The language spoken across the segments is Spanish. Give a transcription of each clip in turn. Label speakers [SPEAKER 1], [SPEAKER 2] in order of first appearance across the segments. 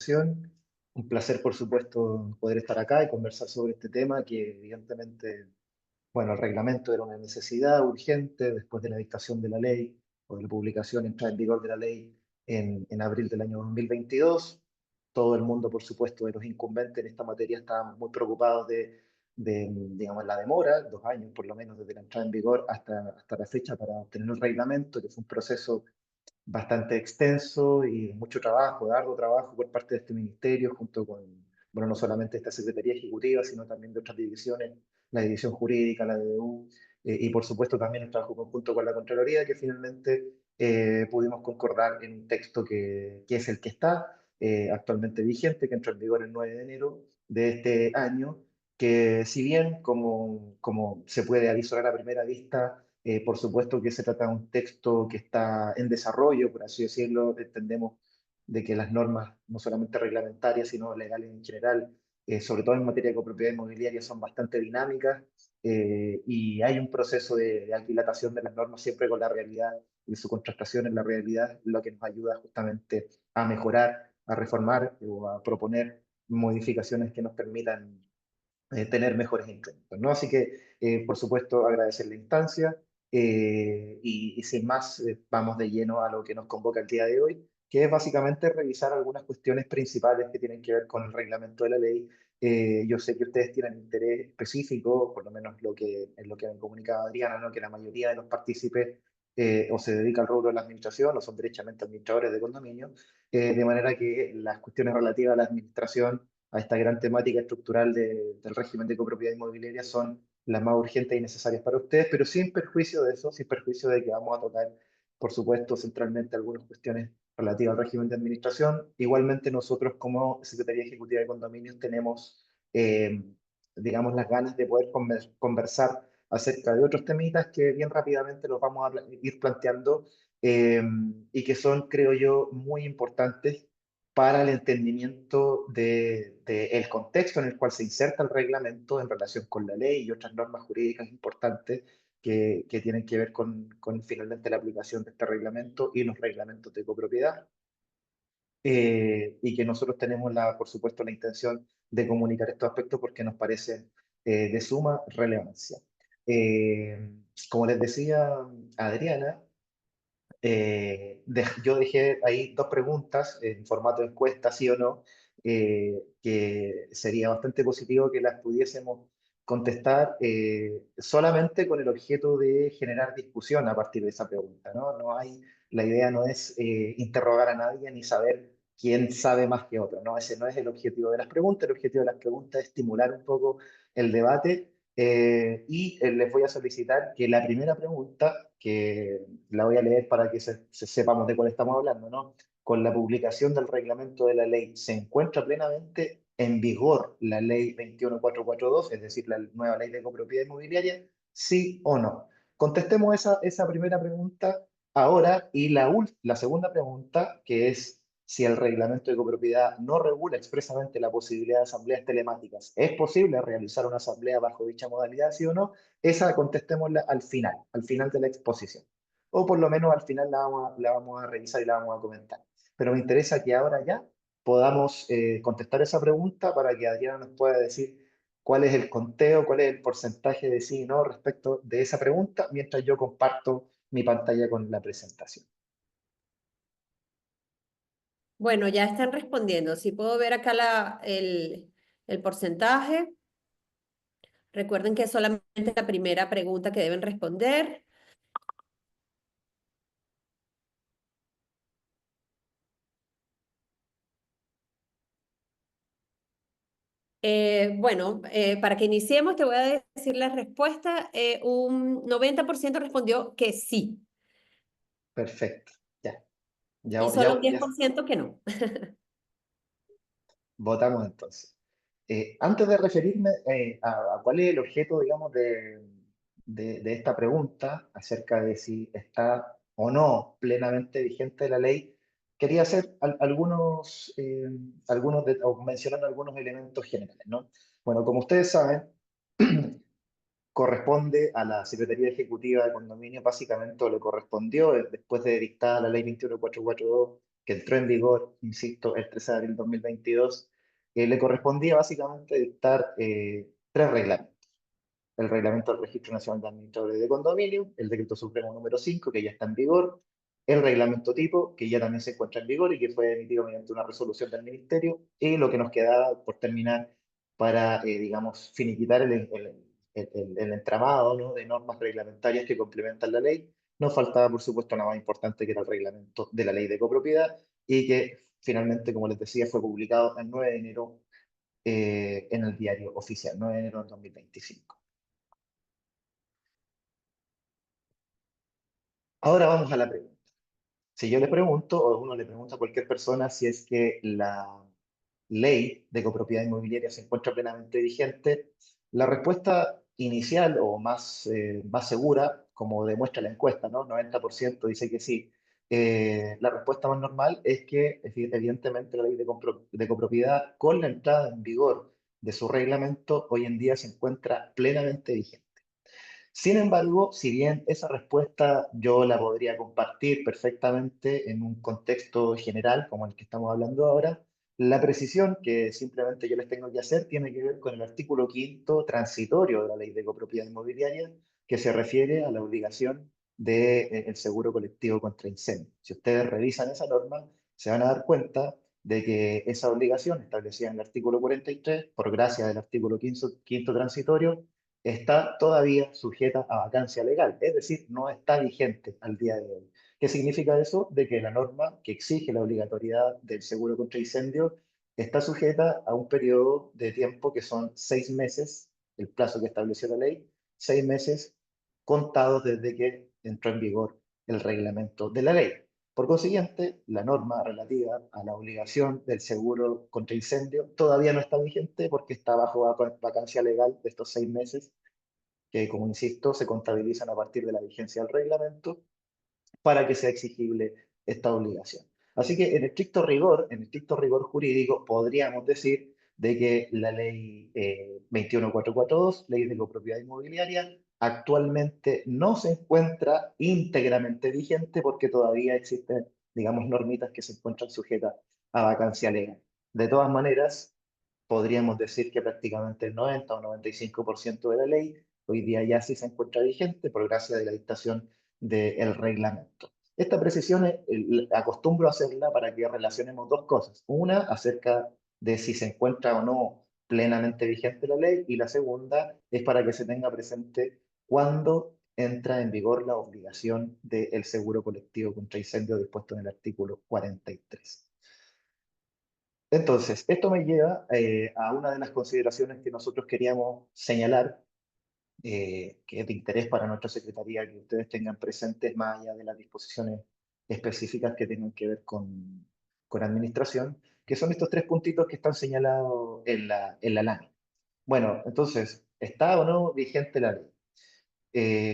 [SPEAKER 1] Un placer, por supuesto, poder estar acá y conversar sobre este tema que evidentemente, bueno, el reglamento era una necesidad urgente después de la dictación de la ley o de la publicación, entrada en vigor de la ley en abril del año 2022. Todo el mundo, por supuesto, de los incumbentes en esta materia estaban muy preocupados digamos, la demora, 2 años por lo menos desde la entrada en vigor hasta la fecha para obtener el reglamento, que fue un proceso bastante extenso y mucho trabajo, arduo trabajo por parte de este ministerio, junto con, bueno, no solamente esta Secretaría Ejecutiva, sino también de otras divisiones, la división jurídica, la DDU, y por supuesto también el trabajo conjunto con la Contraloría, que finalmente pudimos concordar en un texto que es el que está actualmente vigente, que entró en vigor el 9 de enero de este año, que si bien, como se puede avisar a primera vista, por supuesto que se trata de un texto que está en desarrollo, por así decirlo. Entendemos de que las normas, no solamente reglamentarias, sino legales en general, sobre todo en materia de copropiedad inmobiliaria, son bastante dinámicas, y hay un proceso de aquilatación de las normas siempre con la realidad y su contrastación en la realidad, lo que nos ayuda justamente a mejorar, a reformar o a proponer modificaciones que nos permitan tener mejores incrementos, ¿no? Así que, por supuesto, agradecer la instancia, y sin más, vamos de lleno a lo que nos convoca el día de hoy, que es básicamente revisar algunas cuestiones principales que tienen que ver con el reglamento de la ley. Yo sé que ustedes tienen interés específico, por lo menos en lo que me comunicaba Adriana, ¿no? Que la mayoría de los partícipes o se dedica al rubro de la administración o son derechamente administradores de condominio, de manera que las cuestiones relativas a la administración, a esta gran temática estructural del régimen de copropiedad inmobiliaria, son las más urgentes y necesarias para ustedes, pero sin perjuicio de eso, sin perjuicio de que vamos a tocar, por supuesto, centralmente algunas cuestiones relativas al régimen de administración. Igualmente nosotros como Secretaría Ejecutiva de Condominios tenemos, digamos, las ganas de poder conversar acerca de otros temitas que bien rápidamente los vamos a ir planteando, eh, y que son, creo yo, muy importantes para el entendimiento el contexto en el cual se inserta el reglamento en relación con la ley y otras normas jurídicas importantes que tienen que ver con finalmente la aplicación de este reglamento y los reglamentos de copropiedad, y que nosotros tenemos, por supuesto, la intención de comunicar estos aspectos porque nos parecen de suma relevancia. Como les decía Adriana, yo dejé ahí dos preguntas en formato de encuesta, sí o no, que sería bastante positivo que las pudiésemos contestar, solamente con el objeto de generar discusión a partir de esa pregunta, ¿no? La idea no es interrogar a nadie ni saber quién sabe más que otro, ¿no? Ese no es el objetivo de las preguntas. El objetivo de las preguntas es estimular un poco el debate, les voy a solicitar que la primera pregunta, que la voy a leer para que sepamos de cuál estamos hablando, ¿no? Con la publicación del reglamento de la ley, ¿se encuentra plenamente en vigor la ley 21442, es decir, la nueva ley de copropiedad inmobiliaria? ¿Sí o no? Contestemos esa primera pregunta ahora, y la segunda pregunta, que es si el reglamento de copropiedad no regula expresamente la posibilidad de asambleas telemáticas, ¿es posible realizar una asamblea bajo dicha modalidad, sí o no? Esa contestémosla al final de la exposición. O por lo menos al final la vamos a revisar y la vamos a comentar. Pero me interesa que ahora ya podamos contestar esa pregunta para que Adriana nos pueda decir cuál es el conteo, cuál es el porcentaje de sí y no respecto de esa pregunta, mientras yo comparto mi pantalla con la presentación.
[SPEAKER 2] Bueno, ya están respondiendo. Si puedo ver acá el porcentaje. Recuerden que es solamente la primera pregunta que deben responder. Bueno, para que iniciemos, te voy a decir la respuesta. Un 90% respondió que sí
[SPEAKER 1] Perfecto, ya,
[SPEAKER 2] y
[SPEAKER 1] ya,
[SPEAKER 2] solo un
[SPEAKER 1] ya,
[SPEAKER 2] diez
[SPEAKER 1] ya
[SPEAKER 2] por ciento que no.
[SPEAKER 1] votamos entonces. Antes de referirme a cuál es el objeto, digamos, de esta pregunta acerca de si está o no plenamente vigente la ley, quería hacer o mencionar algunos elementos generales, ¿no? Bueno, como ustedes saben, corresponde a la Secretaría Ejecutiva de Condominio, básicamente, o le correspondió después de dictada la ley 21442 que entró en vigor, insisto, el 13 de abril de 2022, le correspondía básicamente dictar tres reglamentos. El reglamento del Registro Nacional de Administradores de Condominio, el decreto supremo número 5, que ya está en vigor, el reglamento tipo, que ya también se encuentra en vigor y que fue emitido mediante una resolución del Ministerio, y lo que nos quedaba por terminar para, digamos, finiquitar el entramado, ¿no?, de normas reglamentarias que complementan la ley. Nos faltaba, por supuesto, la más importante, que era el reglamento de la ley de copropiedad, y que finalmente, como les decía, fue publicado el 9 de enero en el diario oficial, 9 de enero de 2025. Ahora vamos a la pregunta. Si yo le pregunto, o uno le pregunta a cualquier persona si es que la ley de copropiedad inmobiliaria se encuentra plenamente vigente, la respuesta inicial o más segura, como demuestra la encuesta, ¿no? 90% dice que sí. La respuesta más normal es que, evidentemente, la ley de copropiedad, con la entrada en vigor de su reglamento, hoy en día se encuentra plenamente vigente. Sin embargo, si bien esa respuesta yo la podría compartir perfectamente en un contexto general como el que estamos hablando ahora, la precisión que simplemente yo les tengo que hacer tiene que ver con el artículo quinto transitorio de la Ley de Copropiedad Inmobiliaria, que se refiere a la obligación del seguro colectivo contra incendio. Si ustedes revisan esa norma, se van a dar cuenta de que esa obligación establecida en el artículo 43, por gracia del artículo quinto transitorio, está todavía sujeta a vacancia legal, es decir, no está vigente al día de hoy. ¿Qué significa eso? De que la norma que exige la obligatoriedad del seguro contra incendio está sujeta a un periodo de tiempo que son 6 meses, el plazo que estableció la ley, 6 meses contados desde que entró en vigor el reglamento de la ley. Por consiguiente, la norma relativa a la obligación del seguro contra incendio todavía no está vigente porque está bajo vacancia legal de estos 6 meses, que, como insisto, se contabilizan a partir de la vigencia del reglamento para que sea exigible esta obligación. Así que en estricto rigor jurídico, podríamos decir de que la ley 21442, ley de copropiedad inmobiliaria, actualmente no se encuentra íntegramente vigente porque todavía existen, digamos, normitas que se encuentran sujetas a vacancia legal. De todas maneras, podríamos decir que prácticamente el 90 o 95% de la ley hoy día ya sí se encuentra vigente por gracia de la dictación del reglamento. Esta precisión acostumbro a hacerla para que relacionemos dos cosas. Una, acerca de si se encuentra o no plenamente vigente la ley, y la segunda es para que se tenga presente cuándo entra en vigor la obligación del seguro colectivo contra incendio dispuesto en el artículo 43. Entonces, esto me lleva a una de las consideraciones que nosotros queríamos señalar, que es de interés para nuestra Secretaría que ustedes tengan presentes, más allá de las disposiciones específicas que tengan que ver con administración, que son estos tres puntitos que están señalados en la lámina. Bueno, entonces, ¿está o no vigente la ley?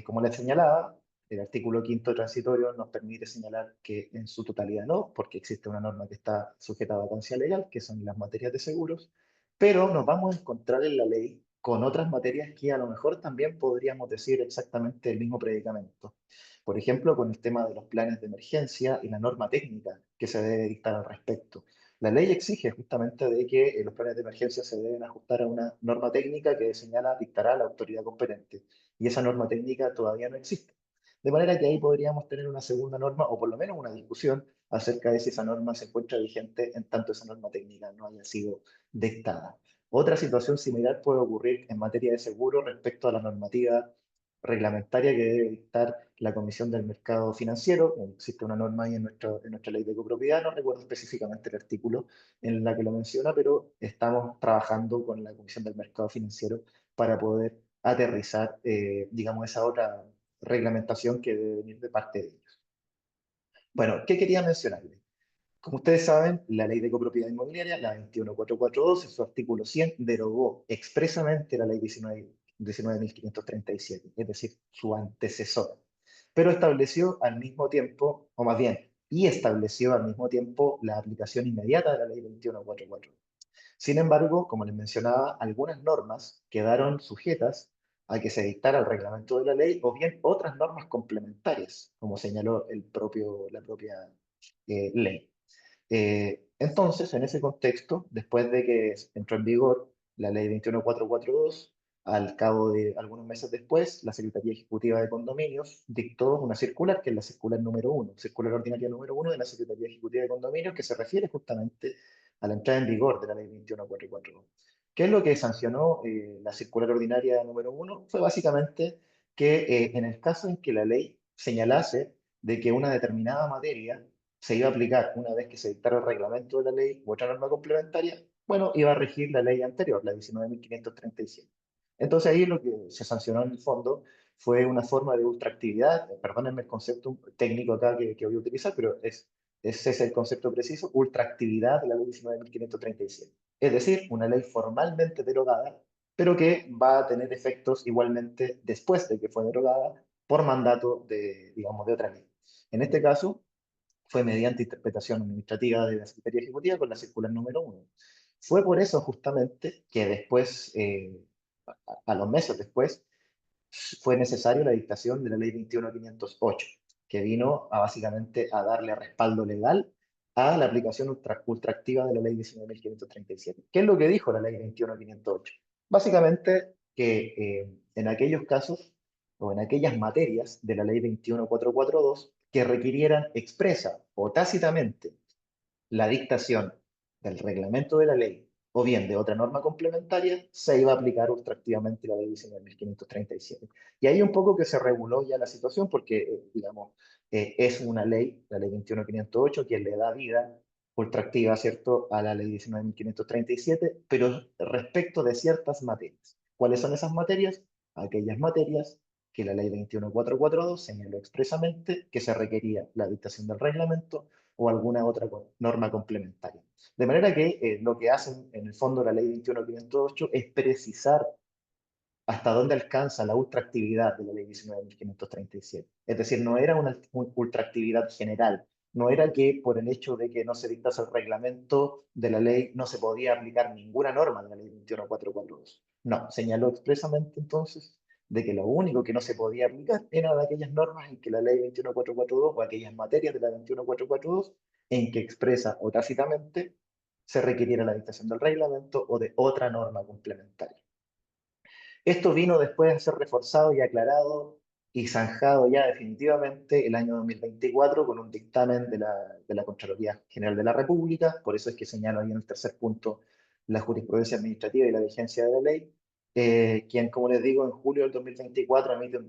[SPEAKER 1] Como les señalaba, el artículo quinto transitorio nos permite señalar que en su totalidad no, porque existe una norma que está sujeta a vacancia legal, que son las materias de seguros, pero nos vamos a encontrar en la ley con otras materias que a lo mejor también podríamos decir exactamente el mismo predicamento. Por ejemplo, con el tema de los planes de emergencia y la norma técnica que se debe dictar al respecto. La ley exige justamente de que los planes de emergencia se deben ajustar a una norma técnica que señala dictará la autoridad competente, y esa norma técnica todavía no existe. De manera que ahí podríamos tener una segunda norma, o por lo menos una discusión acerca de si esa norma se encuentra vigente en tanto esa norma técnica no haya sido dictada. Otra situación similar puede ocurrir en materia de seguro respecto a la normativa reglamentaria que debe dictar la Comisión del Mercado Financiero. Existe una norma ahí en nuestra ley de copropiedad, no recuerdo específicamente el artículo en la que lo menciona, pero estamos trabajando con la Comisión del Mercado Financiero para poder aterrizar, digamos, esa otra reglamentación que debe venir de parte de ellos. Bueno, ¿qué quería mencionarles? Como ustedes saben, la ley de copropiedad inmobiliaria, la 21442, en su artículo 100, derogó expresamente la ley 19.537, es decir, su antecesora, pero estableció al mismo tiempo, o más bien, y estableció al mismo tiempo la aplicación inmediata de la ley 21442. Sin embargo, como les mencionaba, algunas normas quedaron sujetas a que se dictara el reglamento de la ley, o bien otras normas complementarias, como señaló la propia ley. Entonces, en ese contexto, después de que entró en vigor la ley 21442, al cabo de algunos meses después, la Secretaría Ejecutiva de Condominios dictó una circular, que es la circular número 1, circular ordinaria número 1 de la Secretaría Ejecutiva de Condominios, que se refiere justamente a la entrada en vigor de la ley 21442. ¿Qué es lo que sancionó la circular ordinaria número 1? Fue básicamente que en el caso en que la ley señalase de que una determinada materia se iba a aplicar una vez que se dictara el reglamento de la ley u otra norma complementaria, bueno, iba a regir la ley anterior, la 19.537. Entonces ahí lo que se sancionó en el fondo fue una forma de ultraactividad, perdónenme el concepto técnico acá que voy a utilizar, pero ese es el concepto preciso, ultraactividad de la ley 19.537. Es decir, una ley formalmente derogada, pero que va a tener efectos igualmente después de que fue derogada por mandato de, digamos, de otra ley. En este caso, fue mediante interpretación administrativa de la Secretaría Ejecutiva con la circular número 1. Fue por eso justamente que después, a los meses después, fue necesaria la dictación de la ley 21508, que vino a básicamente a darle respaldo legal a la aplicación ultraactiva de la ley 19.537. ¿Qué es lo que dijo la ley 21508? Básicamente que en aquellos casos o en aquellas materias de la ley 21442 que requirieran expresa o tácitamente la dictación del reglamento de la ley o bien de otra norma complementaria, se iba a aplicar ultraactivamente la ley 19.537. Y ahí un poco que se reguló ya la situación porque, digamos, es una ley, la ley 21.508, quien le da vida ultraactiva, ¿cierto?, a la ley 19.537, pero respecto de ciertas materias. ¿Cuáles son esas materias? Aquellas materias que la ley 21442 señaló expresamente que se requería la dictación del reglamento o alguna otra norma complementaria. De manera que lo que hacen en el fondo la ley 21508 es precisar hasta dónde alcanza la ultraactividad de la ley 19.537. Es decir, no era una ultraactividad general, no era que por el hecho de que no se dictase el reglamento de la ley no se podía aplicar ninguna norma de la ley 21442. No, señaló expresamente entonces de que lo único que no se podía aplicar eran aquellas normas en que la ley 21442 o aquellas materias de la 21442 en que expresa o tácitamente se requiriera la dictación del reglamento o de otra norma complementaria. Esto vino después a ser reforzado y aclarado y zanjado ya definitivamente el año 2024 con un dictamen de la Contraloría General de la República. Por eso es que señalo ahí en el tercer punto la jurisprudencia administrativa y la vigencia de la ley, quien, como les digo, en julio del 2024 emite un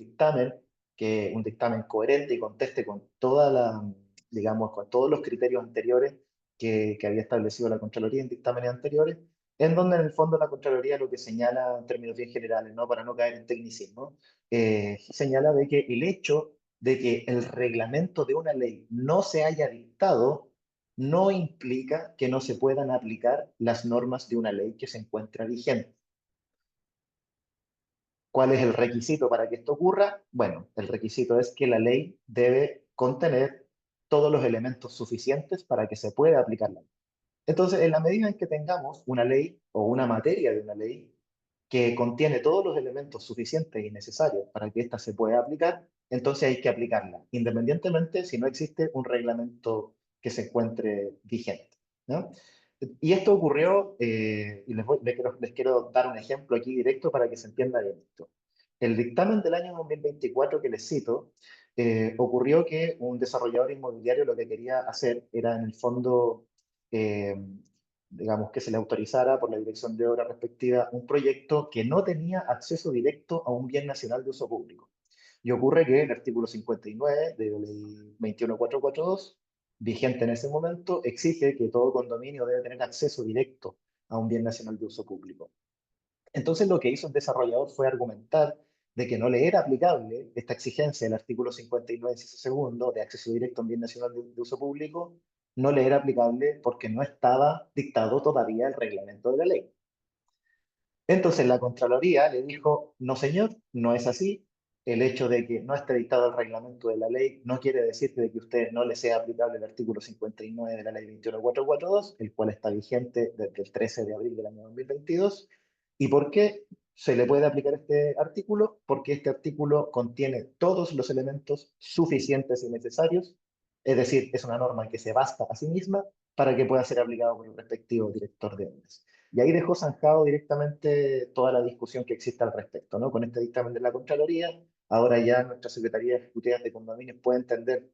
[SPEAKER 1] dictamen coherente y conteste con toda la, digamos, con todos los criterios anteriores que había establecido la Contraloría en dictámenes anteriores, en donde en el fondo la Contraloría lo que señala en términos bien generales, ¿no? Para no caer en tecnicismo, señala de que el hecho de que el reglamento de una ley no se haya dictado no implica que no se puedan aplicar las normas de una ley que se encuentra vigente. ¿Cuál es el requisito para que esto ocurra? Bueno, el requisito es que la ley debe contener todos los elementos suficientes para que se pueda aplicar la ley. Entonces, en la medida en que tengamos una ley o una materia de una ley que contiene todos los elementos suficientes y necesarios para que ésta se pueda aplicar, entonces hay que aplicarla, independientemente si no existe un reglamento que se encuentre vigente, ¿no? Y esto ocurrió, y les quiero dar un ejemplo aquí directo para que se entienda bien esto. El dictamen del año 2024 que les cito, ocurrió que un desarrollador inmobiliario lo que quería hacer era en el fondo eh, digamos, que se le autorizara por la dirección de obra respectiva un proyecto que no tenía acceso directo a un bien nacional de uso público. Y ocurre que el artículo 59 de la ley 21442, vigente en ese momento, exige que todo condominio debe tener acceso directo a un bien nacional de uso público. Entonces lo que hizo el desarrollador fue argumentar de que no le era aplicable esta exigencia del artículo 59, inciso segundo, de acceso directo a un bien nacional de uso público, no le era aplicable porque no estaba dictado todavía el reglamento de la ley. Entonces la Contraloría le dijo, no señor, no es así. El hecho de que no esté dictado el reglamento de la ley no quiere decir que de que usted no le sea aplicable el artículo 59 de la ley 21442, el cual está vigente desde el 13 de abril del año 2022. ¿Y por qué se le puede aplicar este artículo? Porque este artículo contiene todos los elementos suficientes y necesarios, es decir, es una norma que se basta a sí misma para que pueda ser aplicado por el respectivo director de obras. Y ahí dejó zanjado directamente toda la discusión que existe al respecto, ¿no? Con este dictamen de la Contraloría, ahora ya nuestra Secretaría Ejecutiva de Condominios puede entender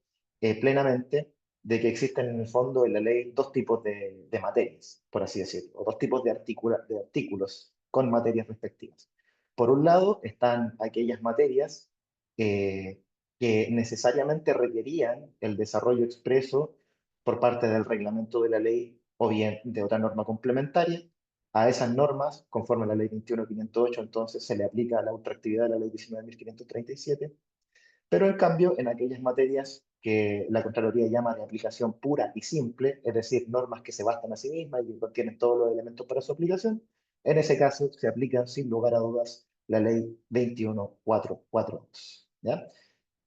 [SPEAKER 1] plenamente de que existen en el fondo en la ley dos tipos de materias, por así decirlo, o dos tipos de artículos con materias respectivas. Por un lado están aquellas materias eh, que necesariamente requerían el desarrollo expreso por parte del reglamento de la ley o bien de otra norma complementaria. A esas normas, conforme a la ley 21.508, entonces se le aplica la ultraactividad de la ley 19.537, pero en cambio, en aquellas materias que la Contraloría llama de aplicación pura y simple, es decir, normas que se bastan a sí mismas y que contienen todos los elementos para su aplicación, en ese caso se aplica sin lugar a dudas la ley 21.442. ¿Ya?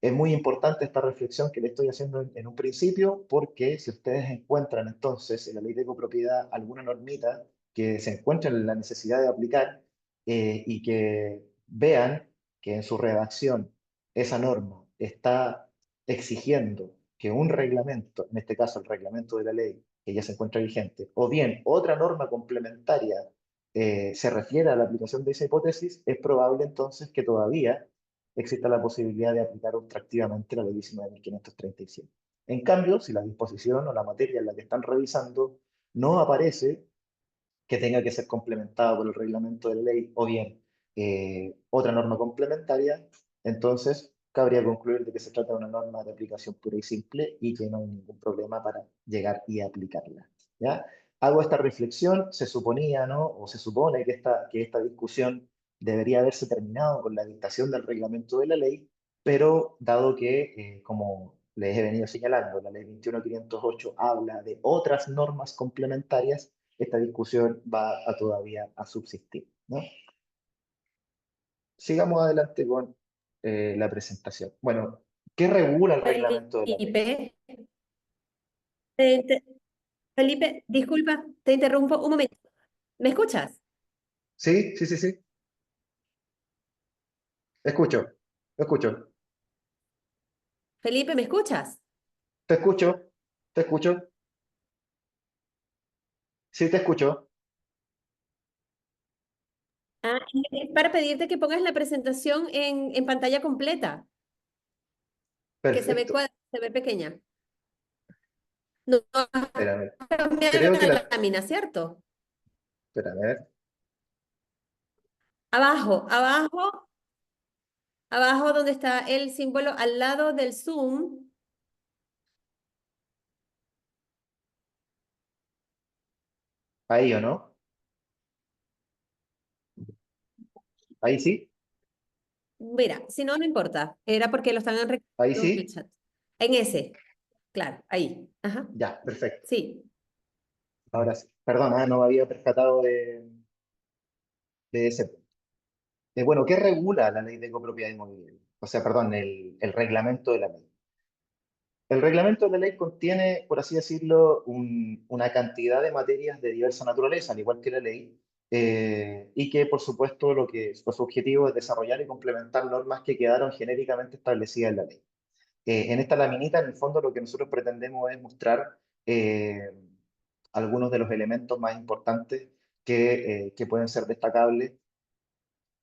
[SPEAKER 1] Es muy importante esta reflexión que le estoy haciendo en un principio, porque si ustedes encuentran entonces en la ley de copropiedad alguna normita que se encuentre en la necesidad de aplicar y que vean que en su redacción esa norma está exigiendo que un reglamento, en este caso el reglamento de la ley, que ya se encuentra vigente, o bien otra norma complementaria se refiere a la aplicación de esa hipótesis, es probable entonces que todavía exista la posibilidad de aplicar ultraactivamente la ley 19.537. En cambio, si la disposición o la materia en la que están revisando no aparece que tenga que ser complementada por el reglamento de la ley o bien otra norma complementaria, entonces cabría concluir de que se trata de una norma de aplicación pura y simple y que no hay ningún problema para llegar y aplicarla. ¿Ya? Hago esta reflexión, se suponía, ¿no? O se supone que esta discusión debería haberse terminado con la dictación del reglamento de la ley, pero dado que, como les he venido señalando, la ley 21.508 habla de otras normas complementarias, esta discusión va a todavía a subsistir, ¿no? Sigamos adelante con la presentación. Bueno, ¿qué regula el reglamento de la ley?
[SPEAKER 2] Felipe, te inter- Felipe, disculpa, te interrumpo un momento. ¿Me escuchas?
[SPEAKER 1] Sí, sí, sí, sí. Escucho, escucho.
[SPEAKER 2] Felipe, ¿me escuchas?
[SPEAKER 1] Te escucho, te escucho. Sí, te escucho.
[SPEAKER 2] Ah, es para pedirte que pongas la presentación en pantalla completa, que
[SPEAKER 1] Perfecto.
[SPEAKER 2] se ve pequeña. No, no has
[SPEAKER 1] Espérame.
[SPEAKER 2] cambiado
[SPEAKER 1] Creo que
[SPEAKER 2] la
[SPEAKER 1] la...
[SPEAKER 2] lámina, ¿cierto?
[SPEAKER 1] Espérame, a ver.
[SPEAKER 2] Abajo, abajo, abajo donde está el símbolo al lado del zoom.
[SPEAKER 1] Ahí o no. Ahí sí.
[SPEAKER 2] Mira, si no, no importa. Era porque lo estaban
[SPEAKER 1] Ahí
[SPEAKER 2] recordando en el
[SPEAKER 1] sí.
[SPEAKER 2] chat. En ese, claro, ahí. Ajá.
[SPEAKER 1] Ya, perfecto.
[SPEAKER 2] Sí.
[SPEAKER 1] Ahora sí. Perdona, no me había percatado de ese punto. Bueno, ¿qué regula la ley de copropiedad inmobiliaria? O sea, perdón, el reglamento de la ley. El reglamento de la ley contiene, por así decirlo, una cantidad de materias de diversa naturaleza, al igual que la ley, y que, por supuesto, su objetivo es desarrollar y complementar normas que quedaron genéricamente establecidas en la ley. En esta laminita, en el fondo, lo que nosotros pretendemos es mostrar algunos de los elementos más importantes que pueden ser destacables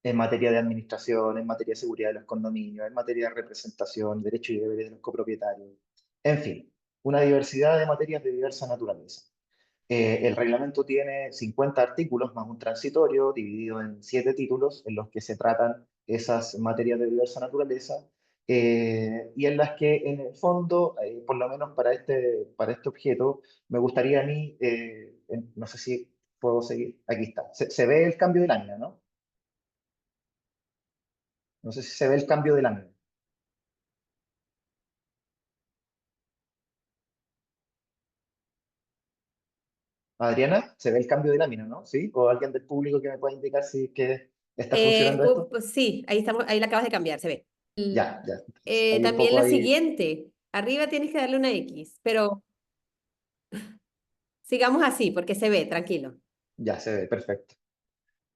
[SPEAKER 1] en materia de administración, en materia de seguridad de los condominios, en materia de representación, derechos y deberes de los copropietarios, en fin, una diversidad de materias de diversa naturaleza. El reglamento tiene 50 artículos más un transitorio dividido en 7 títulos en los que se tratan esas materias de diversa naturaleza y en las que en el fondo, por lo menos para este objeto, me gustaría a mí, no sé si puedo seguir, aquí está, se ve el cambio de lámina, ¿no? No sé si se ve el cambio de lámina. Adriana, ¿se ve el cambio de lámina, no? ¿Sí? ¿O alguien del público que me pueda indicar si es que está funcionando esto?
[SPEAKER 2] Pues sí, ahí estamos, ahí la acabas de cambiar, se ve.
[SPEAKER 1] Ya, ya. Hay un
[SPEAKER 2] También
[SPEAKER 1] poco
[SPEAKER 2] la
[SPEAKER 1] ahí,
[SPEAKER 2] siguiente. Arriba tienes que darle una X, pero sigamos así porque se ve, tranquilo.
[SPEAKER 1] ya se ve, perfecto.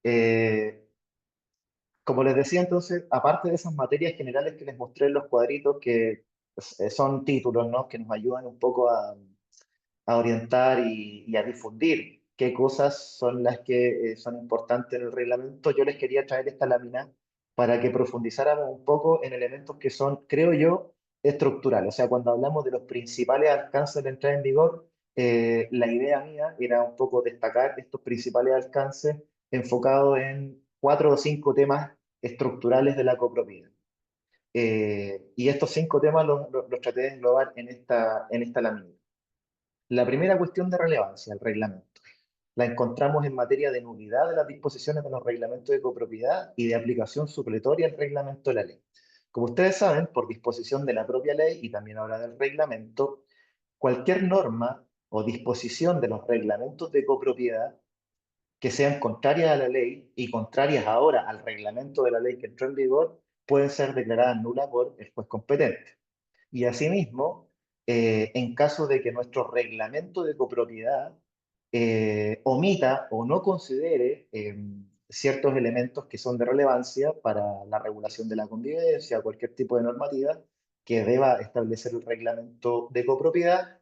[SPEAKER 1] Eh, Como les decía entonces, aparte de esas materias generales que les mostré en los cuadritos, que pues, son títulos, ¿no? Que nos ayudan un poco a orientar y a difundir qué cosas son las que son importantes en el reglamento, yo les quería traer esta lámina para que profundizáramos un poco en elementos que son, creo yo, estructurales. O sea, cuando hablamos de los principales alcances de entrada en vigor, la idea mía era un poco destacar estos principales alcances enfocados en 4 o 5 temas estructurales de la copropiedad. Y estos 5 temas los traté de englobar en esta lámina. La primera cuestión de relevancia, el reglamento. La encontramos en materia de nulidad de las disposiciones de los reglamentos de copropiedad y de aplicación supletoria al reglamento de la ley. Como ustedes saben, por disposición de la propia ley y también ahora del reglamento, cualquier norma o disposición de los reglamentos de copropiedad que sean contrarias a la ley y contrarias ahora al reglamento de la ley que entró en vigor, pueden ser declaradas nulas por el juez competente. Y asimismo, en caso de que nuestro reglamento de copropiedad omita o no considere ciertos elementos que son de relevancia para la regulación de la convivencia o cualquier tipo de normativa que deba establecer el reglamento de copropiedad,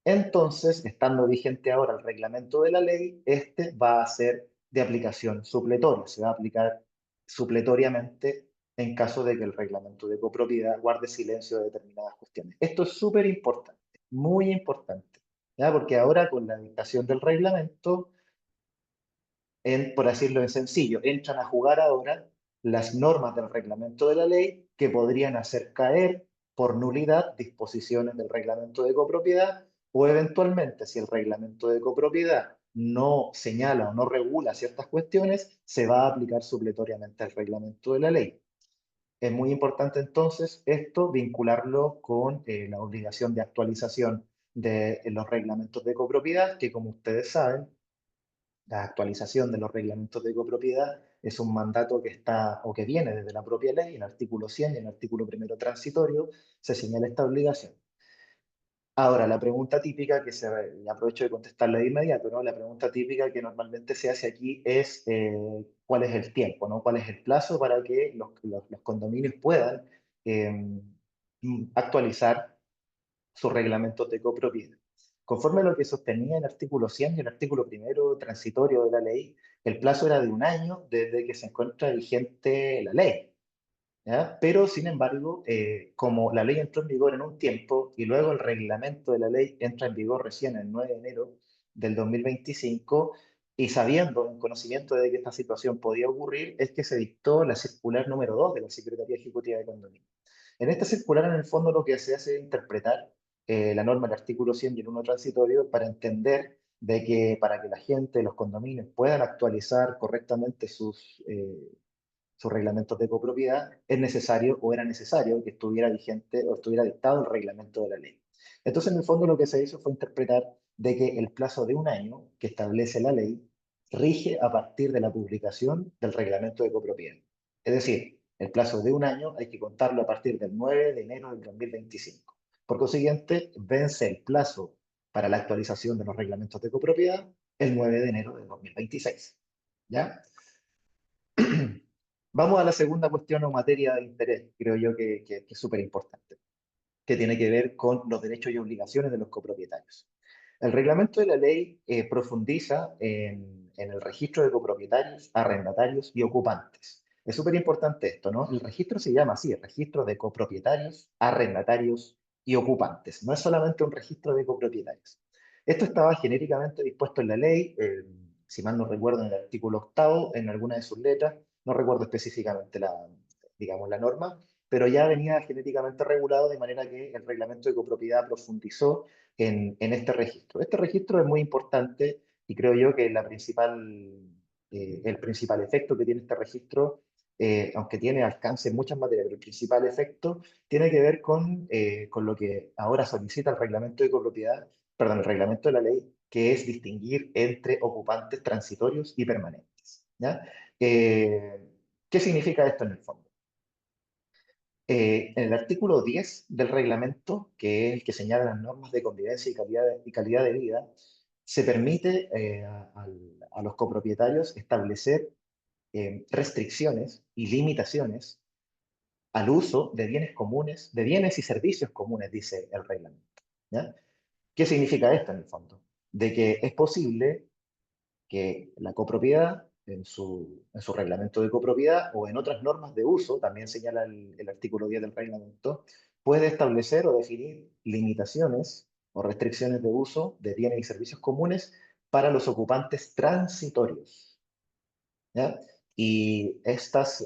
[SPEAKER 1] entonces, estando vigente ahora el reglamento de la ley, este va a ser de aplicación supletoria, se va a aplicar supletoriamente en caso de que el reglamento de copropiedad guarde silencio de determinadas cuestiones. Esto es súper importante, muy importante, ¿ya? Porque ahora con la dictación del reglamento, por decirlo en sencillo, entran a jugar ahora las normas del reglamento de la ley que podrían hacer caer por nulidad disposiciones del reglamento de copropiedad o eventualmente si el reglamento de copropiedad no señala o no regula ciertas cuestiones, se va a aplicar supletoriamente al reglamento de la ley. Es muy importante entonces esto vincularlo con la obligación de actualización de los reglamentos de copropiedad, que como ustedes saben, la actualización de los reglamentos de copropiedad es un mandato que está o que viene desde la propia ley, el artículo 100 y el artículo primero transitorio, se señala esta obligación. Ahora, la pregunta típica y aprovecho de contestarla de inmediato, ¿no? La pregunta típica que normalmente se hace aquí es ¿cuál es el tiempo, ¿no? ¿Cuál es el plazo para que los condominios puedan actualizar sus reglamentos de copropiedad? Conforme a lo que sostenía el artículo 100 y el artículo primero transitorio de la ley, el plazo era de 1 año desde que se encuentra vigente la ley. ¿Ya? Pero, sin embargo, como la ley entró en vigor en un tiempo y luego el reglamento de la ley entra en vigor recién el 9 de enero del 2025, y sabiendo, en conocimiento de que esta situación podía ocurrir, es que se dictó la circular número 2 de la Secretaría Ejecutiva de Condominio. En esta circular, en el fondo, lo que se hace es interpretar la norma del artículo 100 y el 1 transitorio para entender de que para que la gente, los condominios puedan actualizar correctamente sus reglamentos de copropiedad, es necesario o era necesario que estuviera vigente o estuviera dictado el reglamento de la ley. Entonces, en el fondo, lo que se hizo fue interpretar de que el plazo de 1 año que establece la ley rige a partir de la publicación del reglamento de copropiedad. Es decir, el plazo de 1 año hay que contarlo a partir del 9 de enero del 2025. Por consiguiente, vence el plazo para la actualización de los reglamentos de copropiedad el 9 de enero del 2026. ¿Ya? Vamos a la segunda cuestión o materia de interés, creo yo que es súper importante, que tiene que ver con los derechos y obligaciones de los copropietarios. El reglamento de la ley profundiza en el registro de copropietarios, arrendatarios y ocupantes. Es súper importante esto, ¿no? El registro se llama así, el registro de copropietarios, arrendatarios y ocupantes. No es solamente un registro de copropietarios. Esto estaba genéricamente dispuesto en la ley, si mal no recuerdo, en el artículo 8, en alguna de sus letras, no recuerdo específicamente digamos, la norma, pero ya venía genéticamente regulado de manera que el reglamento de copropiedad profundizó en este registro. Este registro es muy importante y creo yo que el principal efecto que tiene este registro, aunque tiene alcance en muchas materias, pero el principal efecto tiene que ver con lo que ahora solicita el reglamento de copropiedad, perdón, el reglamento de la ley, que es distinguir entre ocupantes transitorios y permanentes. ¿Ya? ¿Qué significa esto en el fondo? En el artículo 10 del reglamento, que es el que señala las normas de convivencia y calidad de vida, se permite a los copropietarios establecer restricciones y limitaciones al uso de bienes comunes, de bienes y servicios comunes, dice el reglamento. ¿Ya? ¿Qué significa esto en el fondo? De que es posible que la copropiedad, en su reglamento de copropiedad o en otras normas de uso, también señala el artículo 10 del reglamento, puede establecer o definir limitaciones o restricciones de uso de bienes y servicios comunes para los ocupantes transitorios. ¿Ya? Y estas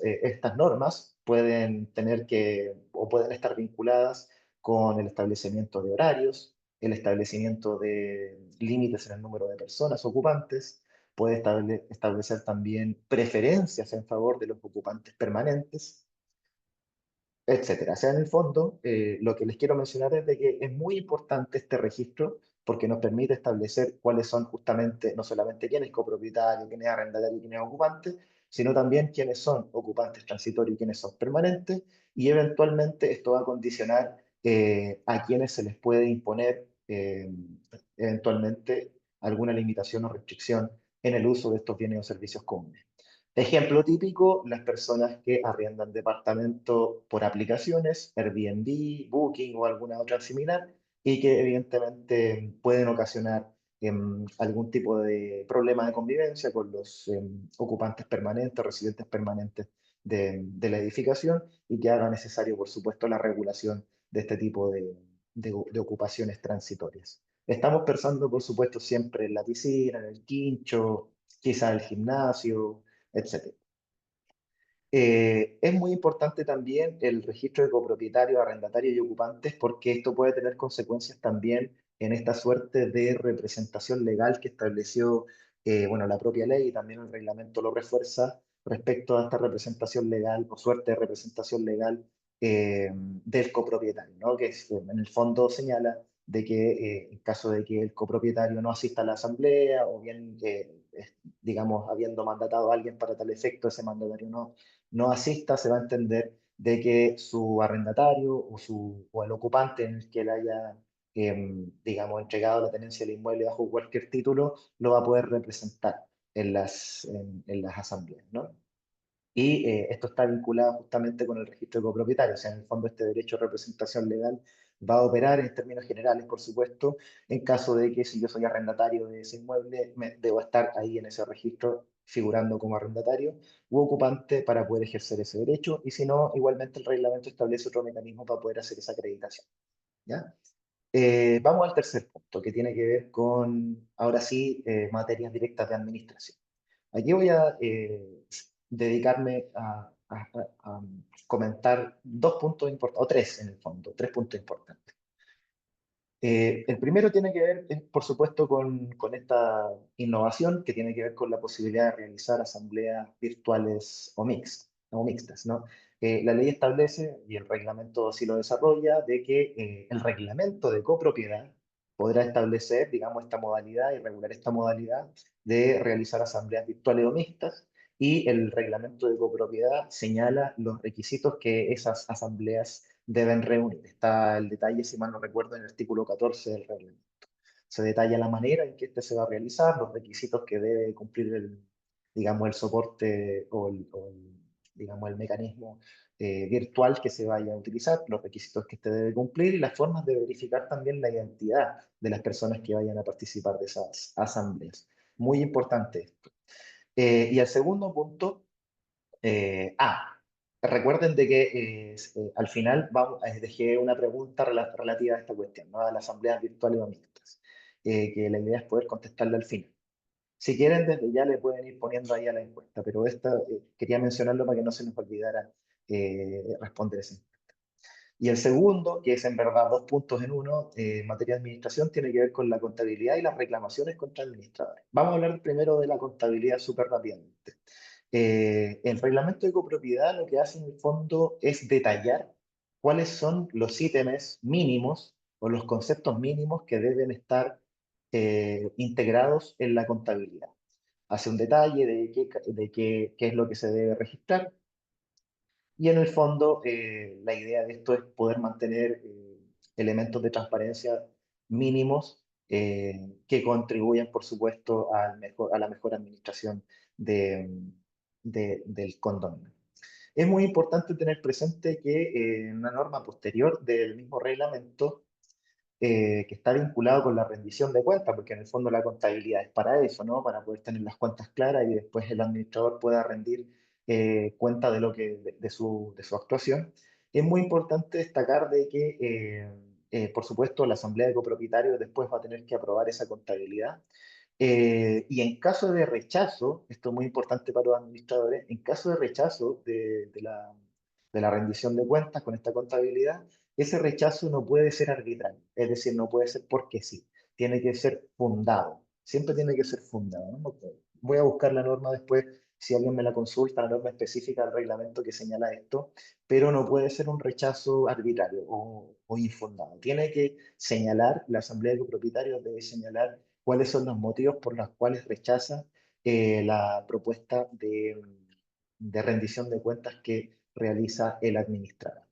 [SPEAKER 1] normas pueden tener que, o pueden estar vinculadas con el establecimiento de horarios, el establecimiento de límites en el número de personas ocupantes, puede establecer también preferencias en favor de los ocupantes permanentes, etcétera. O sea, en el fondo, lo que les quiero mencionar es de que es muy importante este registro porque nos permite establecer cuáles son justamente, no solamente quién es copropietario, quién es arrendatario y quién es ocupante, sino también quiénes son ocupantes transitorios y quiénes son permanentes, y eventualmente esto va a condicionar a quienes se les puede imponer eventualmente alguna limitación o restricción en el uso de estos bienes o servicios comunes. Ejemplo típico, las personas que arriendan departamento por aplicaciones, Airbnb, Booking o alguna otra similar, y que evidentemente pueden ocasionar algún tipo de problema de convivencia con los ocupantes permanentes, residentes permanentes de la edificación, y que haga necesario, por supuesto, la regulación de este tipo de ocupaciones transitorias. Estamos pensando, por supuesto, siempre en la piscina, en el quincho, quizá el gimnasio, etcétera. Es muy importante también el registro de copropietarios, arrendatarios y ocupantes porque esto puede tener consecuencias también en esta suerte de representación legal que estableció bueno, la propia ley y también el reglamento lo refuerza respecto a esta representación legal o suerte de representación legal del copropietario, ¿no? Que en el fondo señala de que en caso de que el copropietario no asista a la asamblea o bien, digamos, habiendo mandatado a alguien para tal efecto, ese mandatario no asista, se va a entender de que su arrendatario o el ocupante en el que él haya, digamos, entregado la tenencia del inmueble bajo cualquier título, lo va a poder representar en las asambleas, ¿no? Y esto está vinculado justamente con el registro de copropietarios. O sea, en el fondo este derecho de representación legal va a operar en términos generales, por supuesto, en caso de que si yo soy arrendatario de ese inmueble, debo estar ahí en ese registro figurando como arrendatario u ocupante para poder ejercer ese derecho. Y si no, igualmente el reglamento establece otro mecanismo para poder hacer esa acreditación. ¿Ya? Vamos al tercer punto, que tiene que ver con, ahora sí, materias directas de administración. Aquí voy a dedicarme a comentar dos puntos importantes, o tres en el fondo, tres puntos importantes. El primero tiene que ver, por supuesto, con esta innovación que tiene que ver con la posibilidad de realizar asambleas virtuales o mixtas, ¿no? La ley establece, y el reglamento así lo desarrolla, de que el reglamento de copropiedad podrá establecer, digamos, esta modalidad y regular esta modalidad de realizar asambleas virtuales o mixtas, y el reglamento de copropiedad señala los requisitos que esas asambleas deben reunir. Está el detalle, si mal no recuerdo, en el artículo 14 del reglamento. Se detalla la manera en que este se va a realizar, los requisitos que debe cumplir digamos, el soporte digamos, el mecanismo virtual que se vaya a utilizar, los requisitos que este debe cumplir y las formas de verificar también la identidad de las personas que vayan a participar de esas asambleas. Muy importante esto. Y el segundo punto recuerden de que al final dejé una pregunta relativa a esta cuestión, ¿no? A las asambleas virtuales o mixtas, que la idea es poder contestarla al final. Si quieren, desde ya le pueden ir poniendo ahí a la encuesta, pero esta quería mencionarlo para que no se nos olvidara responder esa encuesta. Y el segundo, que es en verdad dos puntos en uno, en materia de administración, tiene que ver con la contabilidad y las reclamaciones contra administradores. Vamos a hablar primero de la contabilidad súper rápidamente. El reglamento de copropiedad lo que hace en el fondo es detallar cuáles son los ítems mínimos o los conceptos mínimos que deben estar integrados en la contabilidad. Hace un detalle qué es lo que se debe registrar, y en el fondo, la idea de esto es poder mantener elementos de transparencia mínimos que contribuyan, por supuesto, a la mejor administración de, del condominio. Es muy importante tener presente que en una norma posterior del mismo reglamento que está vinculado con la rendición de cuentas, porque en el fondo la contabilidad es para eso, ¿no? Para poder tener las cuentas claras y después el administrador pueda rendir cuenta de, de su actuación. Es muy importante destacar de que, por supuesto, la asamblea de copropietarios después va a tener que aprobar esa contabilidad. Y en caso de rechazo, esto es muy importante para los administradores, en caso de rechazo de la rendición de cuentas con esta contabilidad, ese rechazo no puede ser arbitral, es decir, no puede ser porque sí, tiene que ser fundado, siempre tiene que ser fundado, ¿no? Voy a buscar la norma después, si alguien me la consulta, la norma específica del reglamento que señala esto, pero no puede ser un rechazo arbitrario o infundado. Tiene que señalar, la asamblea de copropietarios debe señalar cuáles son los motivos por los cuales rechaza la propuesta de rendición de cuentas que realiza el administrador.